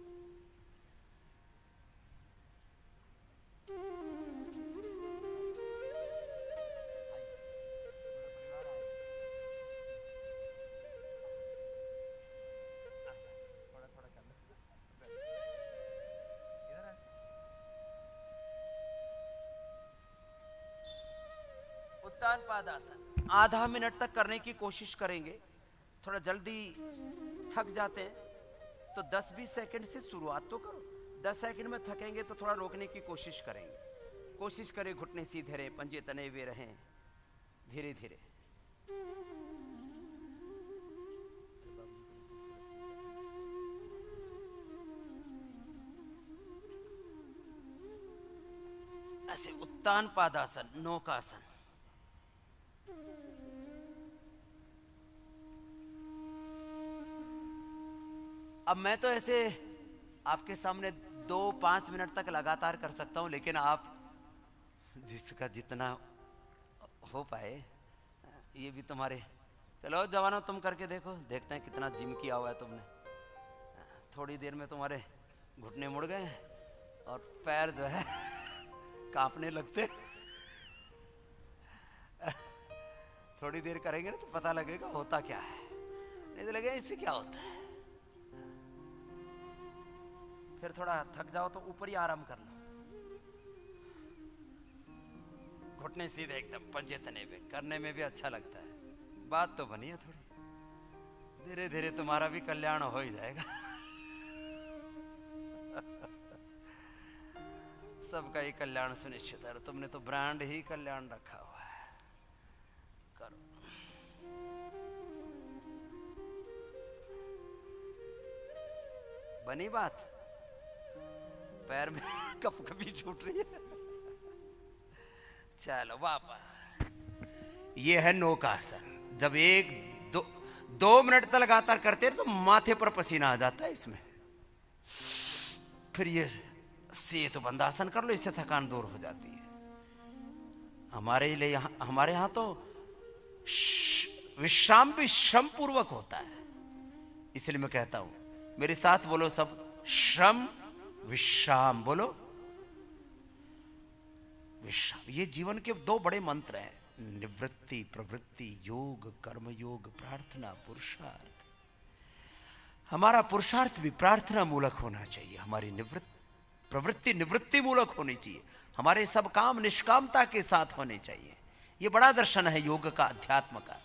उत्तान पादासन आधा मिनट तक करने की कोशिश करेंगे। थोड़ा जल्दी थक जाते हैं तो 10-20 सेकंड से शुरुआत तो करो। 10 सेकंड में थकेंगे तो थोड़ा रोकने की कोशिश करेंगे। कोशिश करें घुटने सीधे रहे, पंजे तने हुए रहें, धीरे धीरे। ऐसे उत्तान पादासन, नौकासन। अब मैं तो ऐसे आपके सामने 2-5 मिनट तक लगातार कर सकता हूं, लेकिन आप जिसका जितना हो पाए, ये भी तुम्हारे। चलो जवानों, तुम करके देखो, देखते हैं कितना जिम किया हुआ है तुमने। थोड़ी देर में तुम्हारे घुटने मुड़ गए और पैर जो है कांपने लगते। थोड़ी देर करेंगे ना तो पता लगेगा होता क्या है, नहीं तो लगेगा इससे क्या होता है। फिर थोड़ा थक जाओ तो ऊपर ही आराम कर लो, घुटने सीधे एकदम, पंजे तने पे, करने में भी अच्छा लगता है। बात तो बनी है थोड़ी, धीरे धीरे तुम्हारा भी कल्याण हो ही जाएगा। सबका ही कल्याण सुनिश्चित है, तुमने तो ब्रांड ही कल्याण रखा हुआ है। करो। बनी बात? पैर में कप कभी छूट रही है। चलो वापस। ये है नौकासन। जब 1-2 मिनट तक लगातार करते हैं तो माथे पर पसीना आ जाता है इसमें। फिर ये सेतु बंधासन कर लो, इससे थकान दूर हो जाती है। हमारे यहाँ तो विश्राम भी श्रम पूर्वक होता है, इसलिए मैं कहता हूं, मेरे साथ बोलो सब, श्रम विश्राम। बोलो विश्राम। ये जीवन के 2 बड़े मंत्र हैं, निवृत्ति प्रवृत्ति, योग कर्म योग, प्रार्थना पुरुषार्थ। हमारा पुरुषार्थ भी प्रार्थना मूलक होना चाहिए, हमारी प्रवृत्ति निवृत्ति मूलक होनी चाहिए, हमारे सब काम निष्कामता के साथ होने चाहिए। ये बड़ा दर्शन है योग का, अध्यात्म का।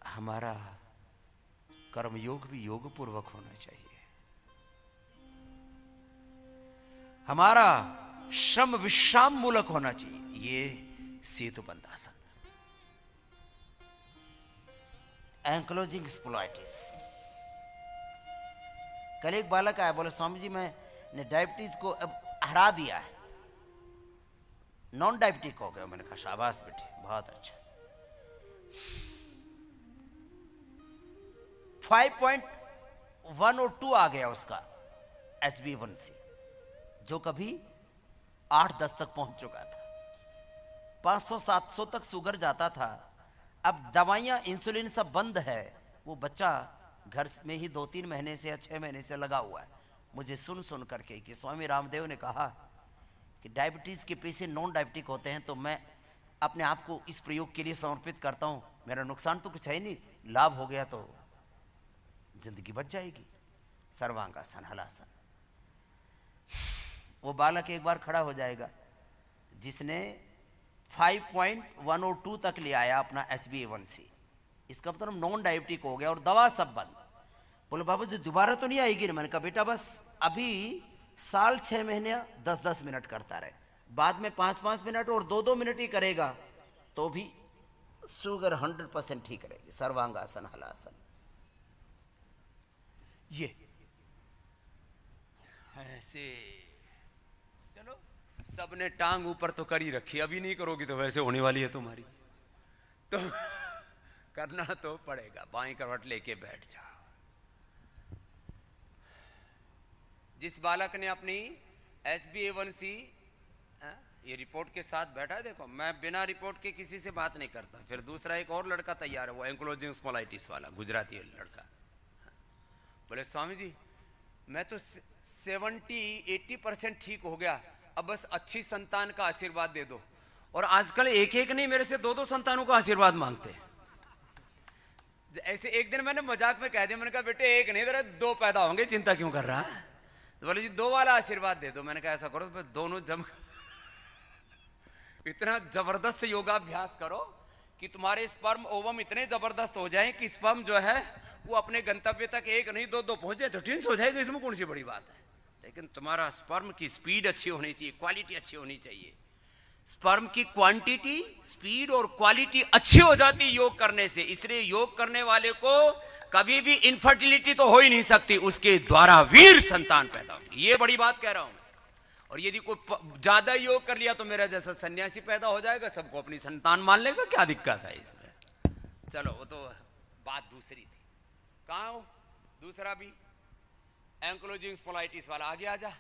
हमारा कर्मयोग भी योग पूर्वक होना चाहिए। हमारा श्रम विश्राम मूलक होना चाहिए। ये सेतु बंधासन। एंक्लोजिंग स्पोलाइटिस। कल एक बालक आया, बोले स्वामी जी मैंने डायबिटीज को अब हरा दिया है, नॉन डायबिटिक हो गया। मैंने कहा शाबाश बेटे, बहुत अच्छा। 5.1 और 2 आ गया उसका HbA1c, जो कभी 8-10 तक पहुंच चुका था। 500-700 तक शुगर जाता था। अब दवाइयां इंसुलिन सब बंद है। वो बच्चा घर में ही 2-3 महीने से या 6 महीने से लगा हुआ है। मुझे सुन करके कि स्वामी रामदेव ने कहा कि डायबिटीज के पेशेंट नॉन डायबिटिक होते हैं, तो मैं अपने आप को इस प्रयोग के लिए समर्पित करता हूं। मेरा नुकसान तो कुछ है नहीं, लाभ हो गया तो जिंदगी बच जाएगी। सर्वांगासन, हलासन। वो बालक एक बार खड़ा हो जाएगा जिसने 5.1 और 2 तक ले आया अपना HbA1c। इसका मतलब नॉन डायबिटिक हो गया और दवा सब बंद। बोले बाबू जी दोबारा तो नहीं आएगी ना? मैंने कहा बेटा बस अभी साल 6 महीने 10-10 मिनट करता रहे, बाद में 5-5 मिनट और 2-2 मिनट ही करेगा तो भी शुगर 100% ठीक रहेगी। सर्वांगासन, हलासन। ये ऐसे चलो, सबने टांग ऊपर तो कर ही रखी, अभी नहीं करोगी तो वैसे होने वाली है तुम्हारी, तो करना तो पड़ेगा। बाईं करवट लेके बैठ जाओ। जिस बालक ने अपनी HbA1c ये रिपोर्ट के साथ बैठा है, देखो मैं बिना रिपोर्ट के किसी से बात नहीं करता। फिर दूसरा एक और लड़का तैयार है, वो एंक्लोजिंग स्पोलाइटिस वाला गुजराती लड़का। बोले स्वामी जी मैं तो 70-80% ठीक हो गया, अब बस अच्छी संतान का आशीर्वाद दे दो। और आजकल एक नहीं, मेरे से 2-2 संतानों का आशीर्वाद मांगते हैं। ऐसे एक दिन मैंने मजाक में कह दिया, मैंने कहा बेटे एक नहीं तेरे 2 पैदा होंगे, चिंता क्यों कर रहा है? तो बोले जी 2 वाला आशीर्वाद दे दो। मैंने कहा ऐसा करो तो दोनों जम इतना जबरदस्त योगाभ्यास करो कि तुम्हारे स्पर्म ओवम इतने जबरदस्त हो जाएं कि स्पर्म जो है वो अपने गंतव्य तक एक नहीं दो दो पहुंचे तो ट्विंस हो जाएगा, इसमें कौन सी बड़ी बात है। लेकिन तुम्हारा स्पर्म की स्पीड अच्छी होनी चाहिए, क्वालिटी अच्छी होनी चाहिए। स्पर्म की क्वांटिटी, स्पीड और क्वालिटी अच्छी हो जाती योग करने से। इसलिए योग करने वाले को कभी भी इनफर्टिलिटी तो हो ही नहीं सकती, उसके द्वारा वीर संतान पैदा होगी। ये बड़ी बात कह रहा हूं मैं। और यदि कोई ज्यादा योग कर लिया तो मेरा जैसा सन्यासी पैदा हो जाएगा, सबको अपनी संतान मान लेगा, क्या दिक्कत है इसमें। चलो वो तो बात दूसरी थी। कहां हो दूसरा भी एंक्लोजिंग स्पोलाइटिस वाला, आगे आ जा।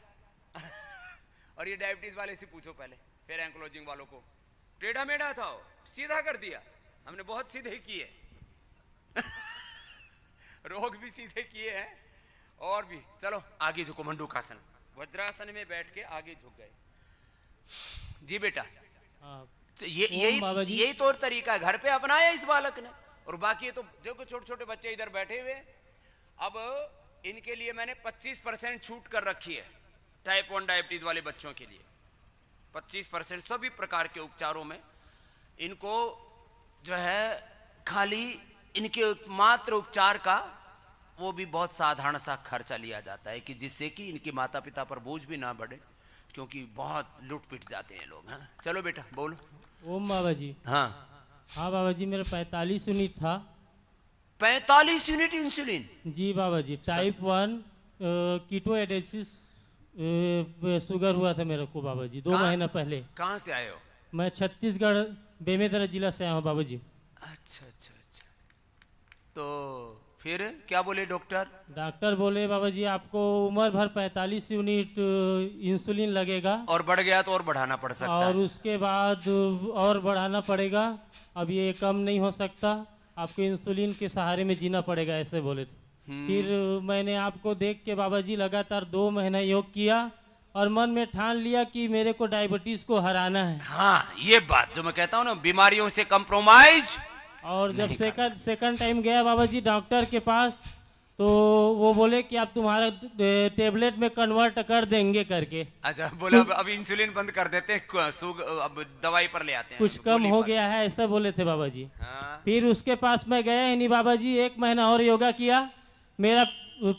और ये डायबिटीज वाले से पूछो पहले, फिर एंक्लोजिंग वालों को। टेढ़ा मेढ़ा था, सीधा कर दिया हमने, बहुत सीधे किए। रोग भी सीधे किए हैं और भी। चलो आगे झुको, मंडूकासन, वज्रासन में बैठ के आगे झुक गए। जी बेटा, यही तो तरीका है, घर पे अपनाया इस बालक ने। और बाकी तो जो छोटे छोटे बच्चे इधर बैठे हुए, अब इनके लिए मैंने 25% छूट कर रखी है। टाइप 1 डायबिटीज वाले बच्चों के लिए 25% सभी प्रकार के उपचारों में इनको जो है खाली इनके मात्र उपचार का वो भी बहुत साधारण सा खर्चा लिया जाता है, कि जिससे कि इनके माता पिता पर बोझ भी ना बढ़े, क्योंकि बहुत लुट पिट जाते हैं लोग। हाँ चलो बेटा बोलो।
ओम बाबा जी।
हाँ
बाबा जी, मेरा 45 यूनिट था।
45 यूनिट इंसुलिन? जी
बाबा जी, टाइप 1 कीटो एडेसिस शुगर हुआ था मेरे को बाबा जी 2 महीना पहले।
कहाँ से आए हो?
मैं छत्तीसगढ़ बेमेतरा जिला से आया हूँ बाबा जी।
अच्छा अच्छा अच्छा, तो फिर क्या बोले डॉक्टर?
डॉक्टर बोले बाबा जी आपको उम्र भर 45 यूनिट इंसुलिन लगेगा,
और बढ़ गया तो और बढ़ाना पड़ सकता है,
और उसके बाद और बढ़ाना पड़ेगा, अब ये कम नहीं हो सकता, आपको इंसुलिन के सहारे में जीना पड़ेगा, ऐसे बोले थे। फिर मैंने आपको देख के बाबा जी लगातार 2 महीना योग किया और मन में ठान लिया कि मेरे को डायबिटीज को हराना है।
हाँ ये बात जो मैं कहता हूँ ना, बीमारियों से कंप्रोमाइज।
और जब सेकंड टाइम गया बाबा जी डॉक्टर के पास, तो वो बोले कि आप तुम्हारा टेबलेट में कन्वर्ट कर देंगे करके।
अच्छा बोला अब इंसुलिन बंद कर देते हैं, अब दवाई पर ले आते हैं,
कुछ कम हो गया है ऐसा बोले थे बाबा जी।
हाँ।
फिर उसके पास मैं गया ही नहीं बाबा जी, 1 महीना और योगा किया। मेरा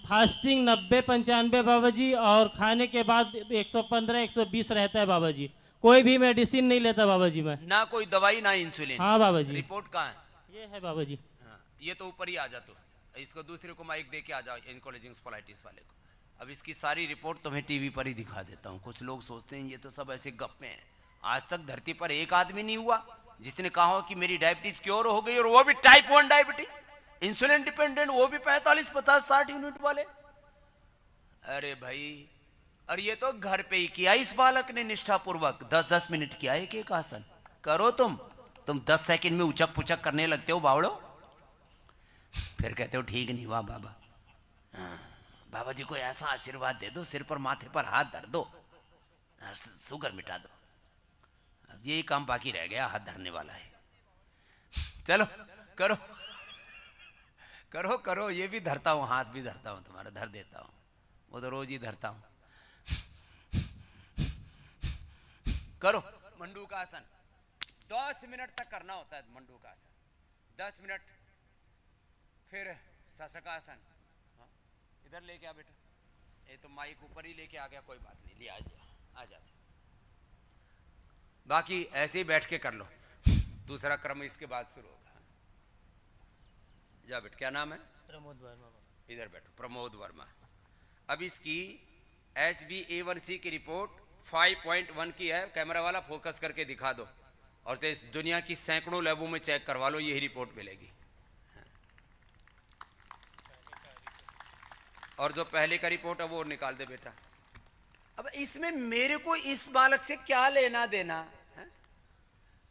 फास्टिंग 90-95 बाबा जी, और खाने के बाद 115-120 रहता है बाबा जी। कोई भी मेडिसिन नहीं लेता बाबा जी मैं,
ना कोई दवाई ना इंसुलिन।
हाँ बाबा जी।
रिपोर्ट कहाँ है?
ये है बाबा जी।
हाँ, ये तो ऊपर ही आ जा, तो इसको दूसरे को माइक दे के आ जाओ, एंकोलॉजिंग स्पोलाइटिस वाले को। अब इसकी सारी रिपोर्ट तुम्हें टीवी पर ही दिखा देता हूँ। कुछ लोग सोचते हैं ये तो सब ऐसे गप्पे हैं। आज तक धरती पर एक आदमी नहीं हुआ जिसने कहा हो कि मेरी डायबिटीज क्योर हो गई, और वो भी टाइप 1 डायबिटीज, इंसुलिन डिपेंडेंट, वो भी 45, 50, 60 यूनिट वाले। अरे भाई, और ये तो घर पे ही किया इस बालक ने निष्ठापूर्वक, 10-10 मिनट किया एक आसन। करो तुम 10 सेकंड में उचक पुचक करने लगते हो बावड़ो, फिर कहते हो ठीक नहीं हुआ बाबा। हाँ, बाबा जी को ऐसा आशीर्वाद दे दो, सिर पर माथे पर हाथ धर दो, शुगर मिटा दो। अब यही काम बाकी रह गया, हाथ धरने वाला है। चलो करो करो करो, ये भी धरता हूँ, हाथ भी धरता हूँ, तुम्हारा धर देता हूँ, वो तो रोज ही धरता हूँ। करो मंडूकासन, 10 मिनट तक करना होता है मंडूकासन, 10 मिनट। फिर शशकासन, हाँ, इधर लेके आ बेटा, ये तो माइक ऊपर ही लेके आ गया, कोई बात नहीं, लिया आ जा। बाकी ऐसे ही बैठ के कर लो, दूसरा क्रम इसके बाद शुरू होगा। जा बेटा, क्या नाम है?
प्रमोद वर्मा।
इधर बैठो, प्रमोद वर्मा। अब इसकी HbA1c की रिपोर्ट 5.1 की है, कैमरा वाला फोकस करके दिखा दो, और तो इस दुनिया की सैकड़ों लैबों में चेक करवा लो, यही रिपोर्ट मिलेगी। और जो पहले का रिपोर्ट है वो निकाल दे बेटा। अब इसमें मेरे को इस बालक से क्या लेना देना है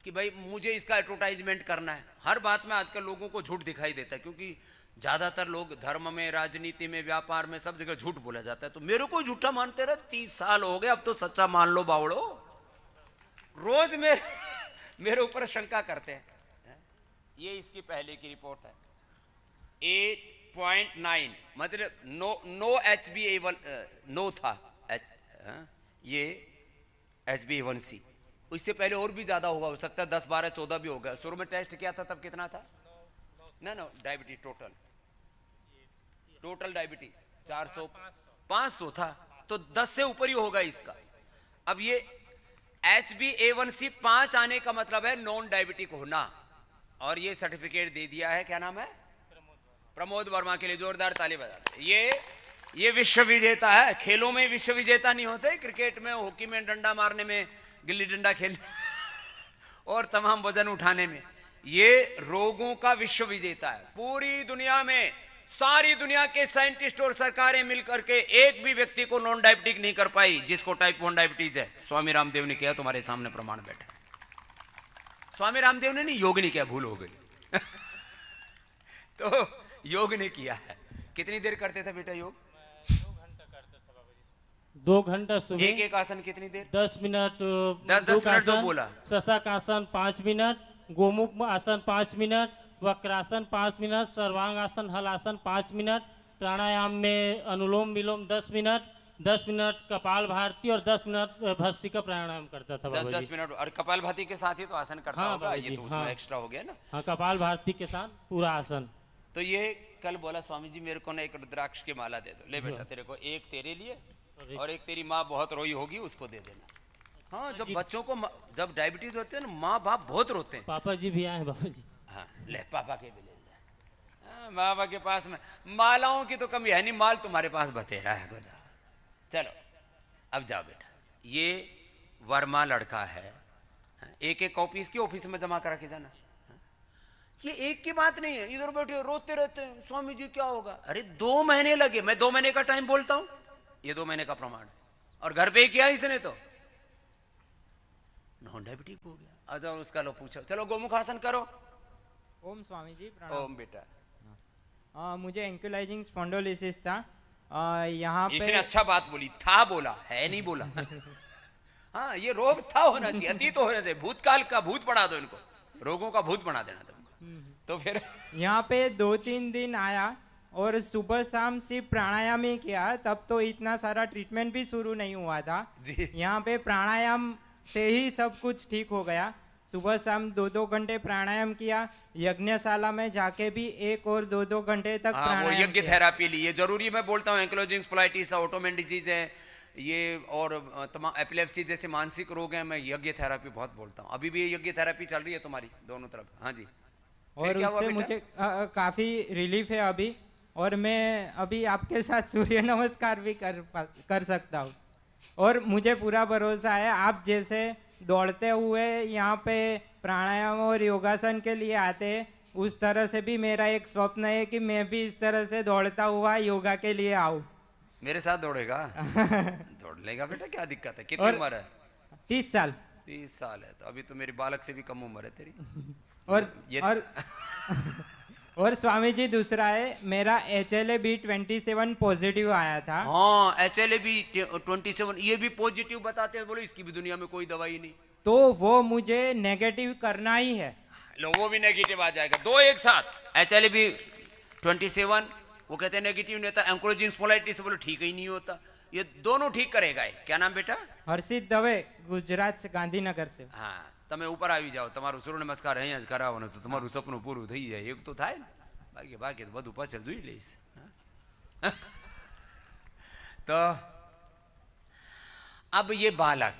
कि भाई मुझे इसका एडवर्टाइजमेंट करना है। हर बात में आजकल लोगों को झूठ दिखाई देता है, क्योंकि ज्यादातर लोग धर्म में, राजनीति में, व्यापार में, सब जगह झूठ बोला जाता है। तो मेरे को झूठा मानते रहे, 30 साल हो गए, अब तो सच्चा मान लो बावड़ो। रोज मेरे ऊपर शंका करते हैं। ये इसकी पहले की रिपोर्ट है, 8.9, मतलब नो HbA1 नो था ये HbA1c। इससे पहले और भी ज्यादा होगा, हो सकता है 10, 12, 14 भी होगा। शुरू में टेस्ट किया था तब कितना था? ना डायबिटीज टोटल टोटल डायबिटीज 400 500 था, तो 10 से ऊपर ही होगा इसका। अब ये HbA1c 5 आने का मतलब है नॉन डायबिटिक होना, और ये सर्टिफिकेट दे दिया है, क्या नाम है, प्रमोद वर्मा के लिए जोरदार ताली बजा दें। ये विश्व विजेता है, खेलों में विश्व विजेता नहीं होते, क्रिकेट में, हॉकी में, डंडा मारने में, गिल्ली डंडा खेलने और तमाम वजन उठाने में, ये रोगों का विश्व विजेता है। पूरी दुनिया में सारी दुनिया के साइंटिस्ट और सरकारें मिलकर के एक भी व्यक्ति को नॉन डायबिटिक नहीं कर पाई जिसको टाइप 1 डायबिटीज है। स्वामी रामदेव ने किया, तुम्हारे सामने प्रमाण बैठा। स्वामी रामदेव ने नहीं, योग ने किया, भूल हो गई तो योग ने किया है। कितनी देर करते थे बेटा योग?
2 घंटा सुबह।
एक आसन कितनी देर?
10 मिनट।
10 मिनट जो बोला।
शशक आसन 5 मिनट, गोमुख आसन 5 मिनट, वक्रासन 5 मिनट, सर्वांगासन हलासन 5 मिनट, प्राणायाम में अनुलोम विलोम 10 मिनट, 10 मिनट कपाल भारती और 10 मिनट भस्त्रिका प्राणायाम करता था बाबा जी।
10 मिनट। और कपाल भारती के साथ ही तो आसन करता
हाँ,
होगा, ये तो उसमें
हाँ।
एक्स्ट्रा हो गया ना।
हाँ, कपाल भारती के साथ पूरा आसन।
तो ये कल बोला स्वामी जी मेरे को ना एक रुद्राक्ष की माला दे दो। ले बेटा, तेरे को एक तेरे लिए और एक तेरी माँ बहुत रोई होगी, उसको दे देना। हाँ, जब बच्चों को जब डायबिटीज होते हैं ना, माँ बाप बहुत रोते हैं।
पापा जी भी आए बाबा जी।
हाँ, ले पापा के भी ले जाए। हाँ, बाबा के पास में मालाओं की तो कमी है नहीं, माल तुम्हारे पास बतेरा है। बता चलो, अब जाओ बेटा। ये वर्मा लड़का है, एक एक कॉपी इसकी ऑफिस में जमा करा के जाना। ये एक की बात नहीं है, इधर बैठे रोते रहते हैं, स्वामी जी क्या होगा। अरे 2 महीने लगे, मैं 2 महीने का टाइम बोलता हूं, ये 2 महीने का प्रमाण है। और घर पे ही किया इसने तो नॉन डायबिटिक हो गया। आ जाओ, उसका लो पूछो। चलो गोमुख आसन करो।
ओम स्वामी जी प्रणाम।
ओम बेटा।
मुझे एंक्युलाइजिंग स्पॉन्डोलिसिस था। यहाँ पे
इसने अच्छा बात बोली, था बोला है, नहीं बोला हाँ, ये रोग था होना चाहिए, अतीत तो होना चाहिए। भूतकाल का भूत बढ़ा दो इनको, रोगों का भूत बना देना तुमको। तो फिर
यहाँ पे 2-3 दिन आया और सुबह शाम सिर्फ प्राणायाम ही किया, तब तो इतना सारा ट्रीटमेंट भी शुरू नहीं हुआ था
जी।
यहाँ पे प्राणायाम से ही सब कुछ ठीक हो गया। सुबह शाम 2-2 घंटे प्राणायाम किया, यज्ञशाला में जाके भी 1 और 2-2 घंटे तक
वो
प्राणायाम
यज्ञ
किया।
थेरापी ली, ये जरूरी मैं बोलता हूँ। एंक्लोजिंग स्पोलाइटिस, ऑटोमेन डिजीज है ये, और तमाम एपिलेप्सी जैसे मानसिक रोग हैं, मैं यज्ञ थेरापी बहुत बोलता हूँ। अभी भी ये यज्ञ थेरापी चल रही है तुम्हारी दोनों तरफ। हाँ जी।
और
क्या हुआ
उससे
बेटा?
मुझे काफी रिलीफ है अभी, और मैं अभी आपके साथ सूर्य नमस्कार भी कर सकता हूँ। और मुझे पूरा भरोसा है, आप जैसे दौड़ते हुए यहाँ पे प्राणायाम और योगासन के लिए आते हैं, उस तरह से भी मेरा एक स्वप्न है कि मैं भी इस तरह से दौड़ता हुआ योगा के लिए आऊँ।
मेरे साथ दौड़ेगा दौड़ लेगा बेटा, क्या दिक्कत है। कितनी उम्र है?
30 साल।
30 साल है तो अभी तो मेरी बालक से भी कम उम्र है तेरी।
और स्वामी जी दूसरा है, मेरा HLA-B27 पॉजिटिव आया था।
हाँ, HLA-B27 ये भी पॉजिटिव बताते हैं, बोलो इसकी भी दुनिया में कोई दवाई नहीं।
तो वो मुझे नेगेटिव करना ही है।
लो, वो भी नेगेटिव आ जाएगा, 2 एक साथ। HLA-B27 वो कहते हैं नेगेटिव नहीं होता, एंक्लोजिंग स्पोलाइटिस तो बोलो ठीक ही नहीं होता। ये दोनों ठीक करेगा। ये क्या नाम बेटा?
हर्षित दवे, गुजरात से, गांधीनगर से।
हाँ, તમે ઉપર આવી જાઓ, તમારું સૂર્ય નમસ્કાર અહીંયા જ કરાવો ને તો તમારું સપનું પૂરું થઈ જાય। એક તો થાય ને, બાકી તો બધું પાછળ જોઈ લઈશ। તો अब ये बालक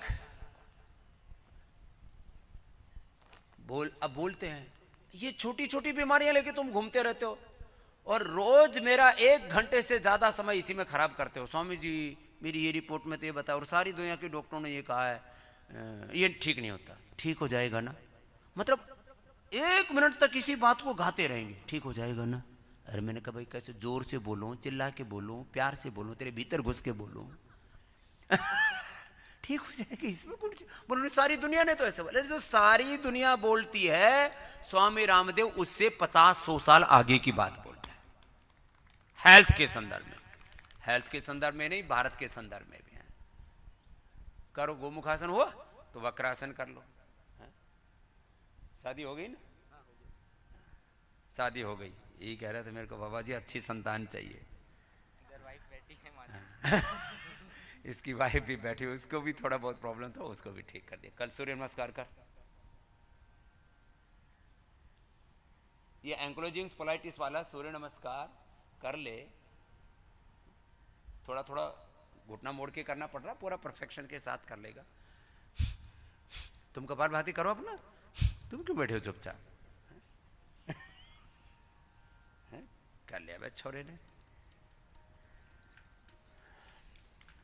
अब बोलते हैं, ये छोटी छोटी बीमारियां लेके तुम घूमते रहते हो और रोज मेरा 1 घंटे से ज्यादा समय इसी में खराब करते हो। स्वामी जी मेरी ये रिपोर्ट में तो ये बताया और सारी दुनिया के डॉक्टरों ने ये कहा है, ये ठीक नहीं होता। ठीक हो जाएगा ना, मतलब 1 मिनट तक इसी बात को गाते रहेंगे, ठीक हो जाएगा ना। अरे मैंने कहा भाई कैसे जोर से बोलूं, चिल्ला के बोलूं, प्यार से बोलूं, तेरे भीतर घुस के बोलूं ठीक हो जाएगा, इसमें कौन सी बोलो। सारी दुनिया ने तो ऐसे बोला, जो सारी दुनिया बोलती है स्वामी रामदेव उससे 50-100 साल आगे की बात बोलता है। हेल्थ के संदर्भ में, हेल्थ के संदर्भ में नहीं, भारत के संदर्भ में भी है। करो, गोमुखासन हुआ तो वक्रासन कर लो। शादी हो गई ना? शादी हो गई, यही कह रहे थे मेरे को बाबा जी अच्छी संतान चाहिए।
इधर वाइफ बैठी है
इसकी वाइफ भी बैठी, उसको भी थोड़ा बहुत प्रॉब्लम था, उसको भी ठीक कर दिया। कल सूर्य नमस्कार कर। ये एंक्लोजिंग स्पोलाइटिस वाला सूर्य नमस्कार कर ले थोड़ा थोड़ा घुटना मोड़ के करना पड़ रहा, पूरा परफेक्शन के साथ कर लेगा। तुम कपालभाति करो अपना, तुम क्यों बैठे हो चुपचाप? कर लिया भाई छोरे ने।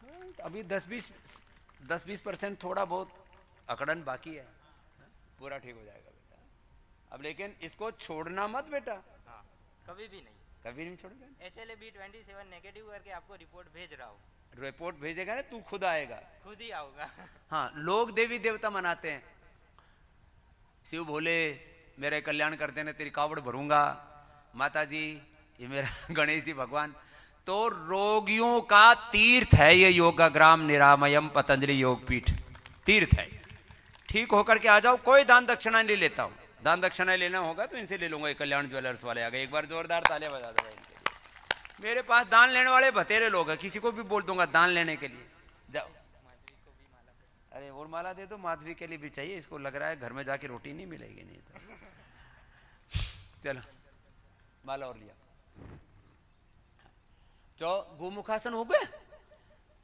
तो अभी 10-20% थोड़ा बहुत अकड़न बाकी है, पूरा ठीक हो जाएगा बेटा। अब लेकिन इसको छोड़ना मत बेटा।
हाँ, कभी भी नहीं,
कभी नहीं छोड़ेगा।
HLA-B27 नेगेटिव करके आपको रिपोर्ट भेज रहा हूँ।
रिपोर्ट भेजेगा ना, तू खुद आएगा?
खुद ही आऊंगा।
हाँ, लोग देवी देवता मनाते हैं, शिव भोले मेरे कल्याण कर देने, तेरी कावड़ भरूंगा, माता जी ये मेरा गणेश जी भगवान। तो रोगियों का तीर्थ है ये योगाग्राम निरामयम पतंजलि योगपीठ, तीर्थ है। ठीक होकर के आ जाओ, कोई दान दक्षिणा नहीं लेता हूं। दान दक्षिणा लेना होगा तो इनसे ले लूंगा। कल्याण ज्वेलर्स वाले आ गए, एक बार जोरदार तालियां बजा दो इनके लिए। मेरे पास दान लेने वाले बतेरे लोग हैं, किसी को भी बोल दूंगा दान लेने के लिए, जाओ। अरे और माला दे दो, माधवी के लिए भी चाहिए, इसको लग रहा है घर में जाके रोटी नहीं मिलेगी नहीं तो। चलो माला और लिया। जो गोमुखासन हो गया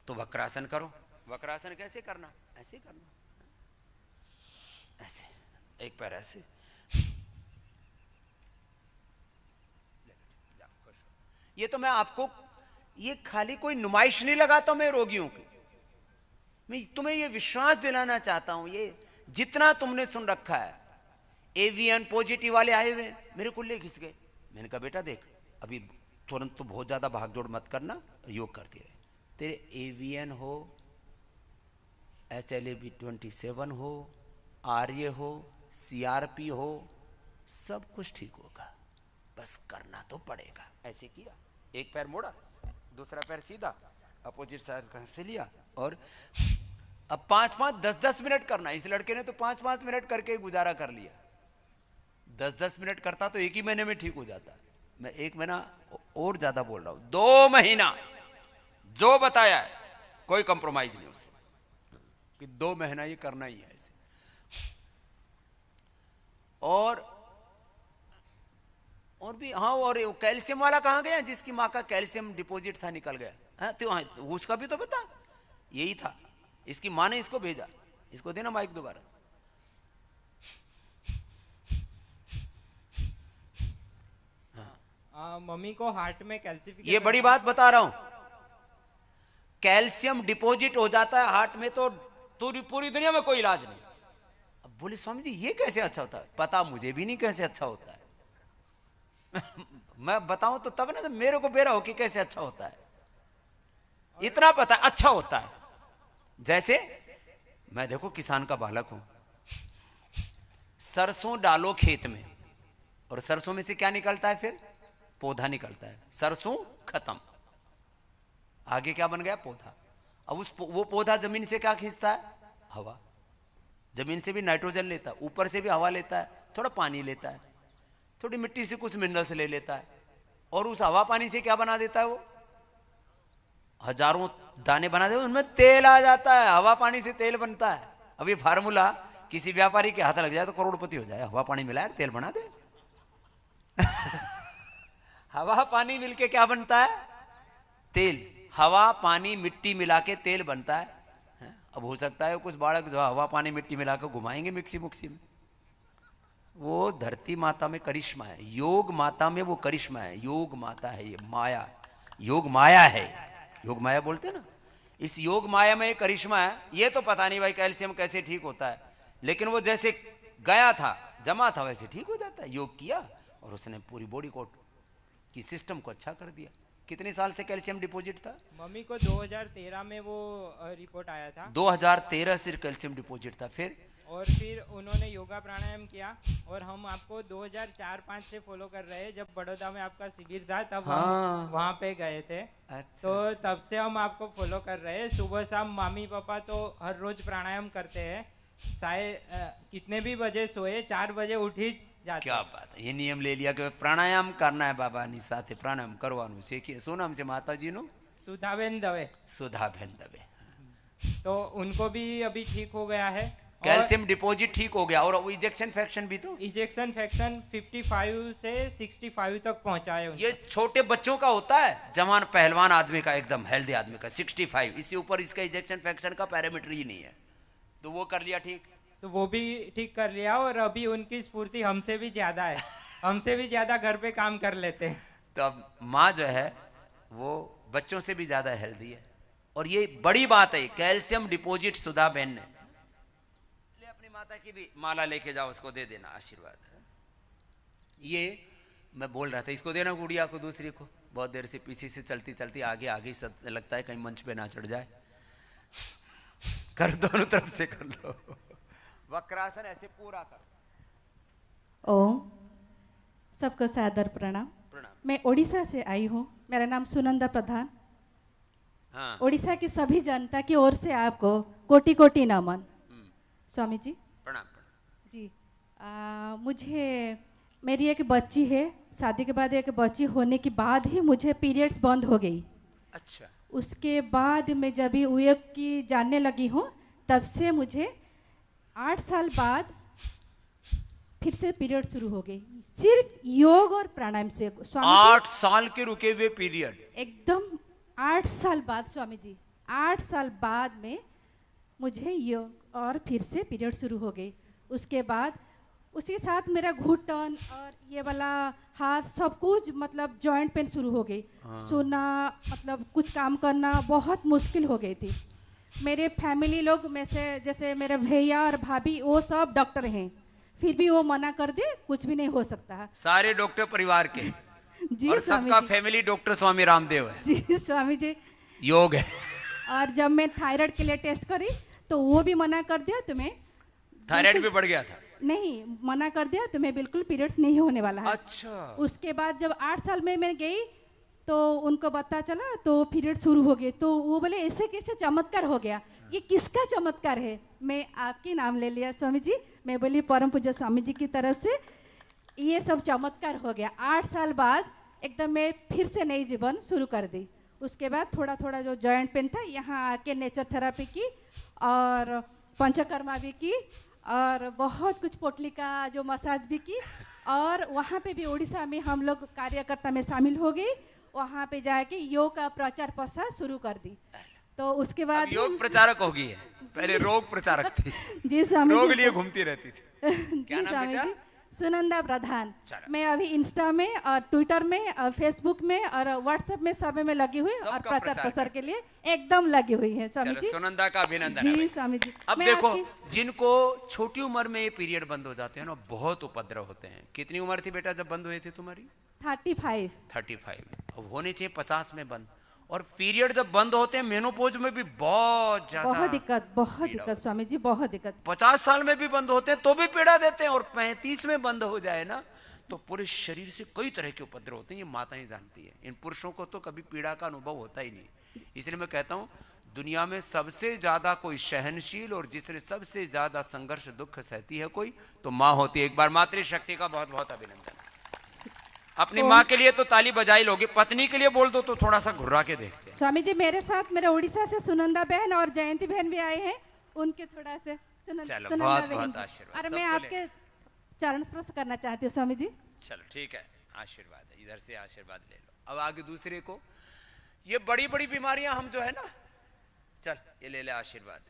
तो वक्रासन करो। वक्रासन कैसे करना? ऐसे करना, ऐसे एक पैर ऐसे। ये तो मैं आपको, ये खाली कोई नुमाइश नहीं लगाता मैं रोगियों की, मैं तुम्हें ये विश्वास दिलाना चाहता हूं। ये जितना तुमने सुन रखा है, एवीएन पॉजिटिव वाले आए हुए मेरे को ले घिस गए। मैंने कहा बेटा देख, अभी तुरंत तो बहुत ज्यादा भागदौड़ मत करना, योग करती रहे। तेरे एवीएन हो, HLA-B27 हो, आर्य हो, CRP हो, सब कुछ ठीक होगा, बस करना तो पड़ेगा। ऐसे किया, एक पैर मोड़ा, दूसरा पैर सीधा, अपोजिट साइड से लिया, और अब 5-5, 10-10 मिनट करना। इस लड़के ने तो 5-5 मिनट करके गुजारा कर लिया। 10-10 मिनट करता तो 1 ही महीने में ठीक हो जाता। मैं 1 महीना और ज्यादा बोल रहा हूं, 2 महीना जो बताया है, कोई कंप्रोमाइज नहीं उससे, कि 2 महीना ये करना ही है ऐसे। और भी हाँ, और कैल्शियम वाला कहां गया? जिसकी माँ का कैल्शियम डिपॉजिट था, निकल गया। हाँ, तो उसका भी तो बता, यही था। इसकी माँ ने इसको भेजा, इसको देना माइक दोबारा।
मम्मी को हार्ट में कैल्शिफिकेशन,
ये बड़ी बात बता रहा हूं, कैल्शियम डिपॉजिट हो जाता है हार्ट में तो पूरी दुनिया में कोई इलाज नहीं। अब बोले स्वामी जी ये कैसे अच्छा होता है? पता मुझे भी नहीं कैसे अच्छा होता है। मैं बताऊं तो तब ना, तो मेरे को बेरा हो कि कैसे अच्छा होता है। इतना पता है अच्छा होता है। जैसे मैं देखो किसान का बालक हूं, सरसों डालो खेत में, और सरसों में से क्या निकलता है? फिर पौधा निकलता है। सरसों खत्म, आगे क्या बन गया? पौधा। अब वो पौधा जमीन से क्या खींचता है? हवा। जमीन से भी नाइट्रोजन लेता है, ऊपर से भी हवा लेता है, थोड़ा पानी लेता है, थोड़ी मिट्टी से कुछ मिनरल्स ले लेता है, और उस हवा पानी से क्या बना देता है? वो हजारों दाने बना देता है, उनमें तेल आ जाता है। हवा पानी से तेल बनता है। अब ये फार्मूला किसी व्यापारी के हाथ लग जाए तो करोड़पति हो जाए। हवा पानी मिलाए तेल बना दे। हवा पानी मिलके क्या बनता है? तेल। हवा पानी मिट्टी मिला के तेल बनता है। अब हो सकता है कुछ बालक जो हवा पानी मिट्टी मिला के घुमाएंगे मिक्सी मुक्सी में, वो धरती माता में करिश्मा है, योग माता में वो करिश्मा है। योग माता है ये, माया, योग माया है। योग माया बोलते ना, इस योग माया में एक करिश्मा है। ये तो पता नहीं भाई कैल्शियम कैसे ठीक होता है, लेकिन वो जैसे गया था, जमा था, वैसे ठीक हो जाता है। योग किया और उसने पूरी बॉडी को की सिस्टम को अच्छा कर दिया। कितने साल से कैल्शियम डिपॉजिट था?
मम्मी को 2013 में वो रिपोर्ट आया था।
2013 से कैल्शियम डिपॉजिट था।
फिर उन्होंने योगा प्राणायाम किया, और हम आपको 2004-05 से फॉलो कर रहे हैं। जब बड़ौदा में आपका शिविर था तब हम वहाँ पे गए थे।
अच्छा,
तो तब से हम आपको फॉलो कर रहे हैं। सुबह शाम मामी पापा तो हर रोज प्राणायाम करते हैं। चाहे कितने भी बजे सोए, 4 बजे उठी जाते।
क्या बात है, ये नियम ले लिया कि प्राणायाम करना है बाबा ની સાથે પ્રાણાયામ કરવાનું શીખીએ। શું નામ છે માતાજીનું?
सुधाबेन दवे।
सुधाबेन दवे।
तो उनको भी अभी ठीक हो गया है।
कैल्शियम डिपॉजिट ठीक हो गया, और वो इजेक्शन फ्रैक्शन भी तो,
इजेक्शन फ्रैक्शन 55 से 65 तक पहुंचा है
ये छोटे बच्चों का होता है, जवान पहलवान आदमी का, एकदम हेल्दी आदमी का 65, इससे ऊपर इसका इजेक्शन फ्रैक्शन का पैरामीटर ही नहीं है, तो वो कर लिया ठीक।
तो वो भी ठीक कर लिया, और अभी उनकी स्फूर्ति हमसे भी ज्यादा है, हमसे भी ज्यादा घर पे काम कर लेते हैं।
तो अब माँ जो है वो बच्चों से भी ज्यादा हेल्दी है, और ये बड़ी बात है, कैल्शियम डिपॉजिट सुधा बहन ने ले, अपनी माता की भी माला लेके जाओ, उसको दे देना आशीर्वाद। ये मैं बोल रहा था, इसको देना गुड़िया को, दूसरी को, बहुत देर से पीछे से चलती चलती आगे आगे सब लगता है कहीं मंच पे ना चढ़ जाए, कर दोनों तरफ से कर लो, वक्रासन ऐसे पूरा कर।
ओम, सबको सादर प्रणाम। मैं ओडिशा से आई हूँ, मेरा नाम सुनंदा प्रधान।
हाँ।
ओडिशा की सभी जनता की ओर से आपको कोटि कोटि नमन। स्वामी जी
प्रणाम।
जी, मुझे मेरी एक बच्ची है, शादी के बाद एक बच्ची होने के बाद ही मुझे पीरियड्स बंद हो गई।
अच्छा।
उसके बाद मैं जब योग की जानने लगी हूँ, तब से मुझे 8 साल बाद फिर से पीरियड शुरू हो गई, सिर्फ योग और प्राणायाम से। स्वामी
8 साल के रुके हुए पीरियड,
एकदम 8 साल बाद स्वामी जी, 8 साल बाद में मुझे योग और फिर से पीरियड शुरू हो गई। उसके बाद उसके साथ मेरा घुटन और ये वाला हाथ सब कुछ, मतलब जॉइंट पेन शुरू हो गई। सोना, मतलब कुछ काम करना बहुत मुश्किल हो गई थी। मेरे फैमिली लोग में से जैसे मेरे भैया और भाभी, वो सब डॉक्टर हैं, फिर भी वो मना कर दे, कुछ भी नहीं हो सकता।
सारे डॉक्टर परिवार के
जी,
और
स्वामी
सबका
जी।
फैमिली डॉक्टर स्वामी रामदेव है।
जी स्वामी जी।
योग है।
और जब मैं थायराइड के लिए टेस्ट करी तो वो भी मना कर दिया, तुम्हें
थायराइड भी बढ़ गया था।
नहीं, मना कर दिया, तुम्हें बिल्कुल पीरियड्स नहीं होने वाला है।
अच्छा।
उसके बाद जब 8 साल में मैं गई तो उनको पता चला, तो पीरियड शुरू हो गए। तो वो बोले ऐसे कैसे चमत्कार हो गया, ये किसका चमत्कार है? मैं आपके नाम ले लिया स्वामी जी। मैं बोली परम पूज्य स्वामी जी की तरफ से ये सब चमत्कार हो गया। 8 साल बाद एकदम मैं फिर से नई जीवन शुरू कर दी। उसके बाद थोड़ा थोड़ा जो जॉइंट पेन था, यहाँ आके नेचर थेरापी की और पंचकर्मा भी की और बहुत कुछ पोटली का जो मसाज भी की। और वहाँ पे भी उड़ीसा में हम लोग कार्यकर्ता में शामिल हो गई। वहाँ पे जाके योग का प्रचार प्रसार शुरू कर दी। तो उसके बाद
योग प्रचारक हो गई है, पहले रोग प्रचारक थी।
जी स्वामी
रोग
जी।
लिए घूमती रहती थी। क्या
जी
नाम
स्वामी
बेटा?
जी, सुनंदा प्रधान।
चलो।
मैं अभी इंस्टा में और ट्विटर में और फेसबुक में और व्हाट्सएप में सब में लगी हुई और
सबका
प्रचार
प्रचार
प्रसार के लिए एकदम लगी हुई है स्वामी
चलो,
जी।
सुनंदा का अभिनंदन है
जी
भाई।
स्वामी जी।
अब
मैं
देखो,
आपकी-
जिनको छोटी उम्र में ये पीरियड बंद हो जाते हैं ना, बहुत उपद्रव होते हैं। कितनी उम्र थी बेटा जब बंद हुई थी तुम्हारी?
35।
35। अब होने चाहिए 50 में बंद। और पीरियड जब बंद होते हैं मेनोपॉज में भी बहुत ज्यादा
बहुत दिक्कत, बहुत
पीड़ा
दिक्कत स्वामी जी, बहुत दिक्कत।
50 साल में भी बंद होते हैं तो भी पीड़ा देते हैं, और 35 में बंद हो जाए ना तो पूरे शरीर से कई तरह के उपद्रव होते हैं। ये माता ही जानती है, इन पुरुषों को तो कभी पीड़ा का अनुभव होता ही नहीं। इसलिए मैं कहता हूं, दुनिया में सबसे ज्यादा कोई सहनशील और जिसने सबसे ज्यादा संघर्ष दुख सहती है कोई, तो माँ होती है। एक बार मातृशक्ति का बहुत बहुत अभिनंदन। अपनी माँ के लिए तो ताली बजाई लोगे, पत्नी के लिए बोल दो तो थोड़ा सा घुर्रा के देखते हैं।
स्वामी जी, मेरे साथ मेरे उड़ीसा से सुनंदा बहन और जयंती बहन भी आए हैं, उनके थोड़ा से
चलो,
सुनंदा
बहुत
बहन
बहुत
जी।
आशीर्वाद
और मैं
सबको
आपके चरण स्पर्श करना चाहती हूँ स्वामी जी।
चलो ठीक है, आशीर्वाद है, इधर से आशीर्वाद ले लो। अब आगे दूसरे को, ये बड़ी बड़ी बीमारियां हम जो है ना, चल ये ले ले आशीर्वाद।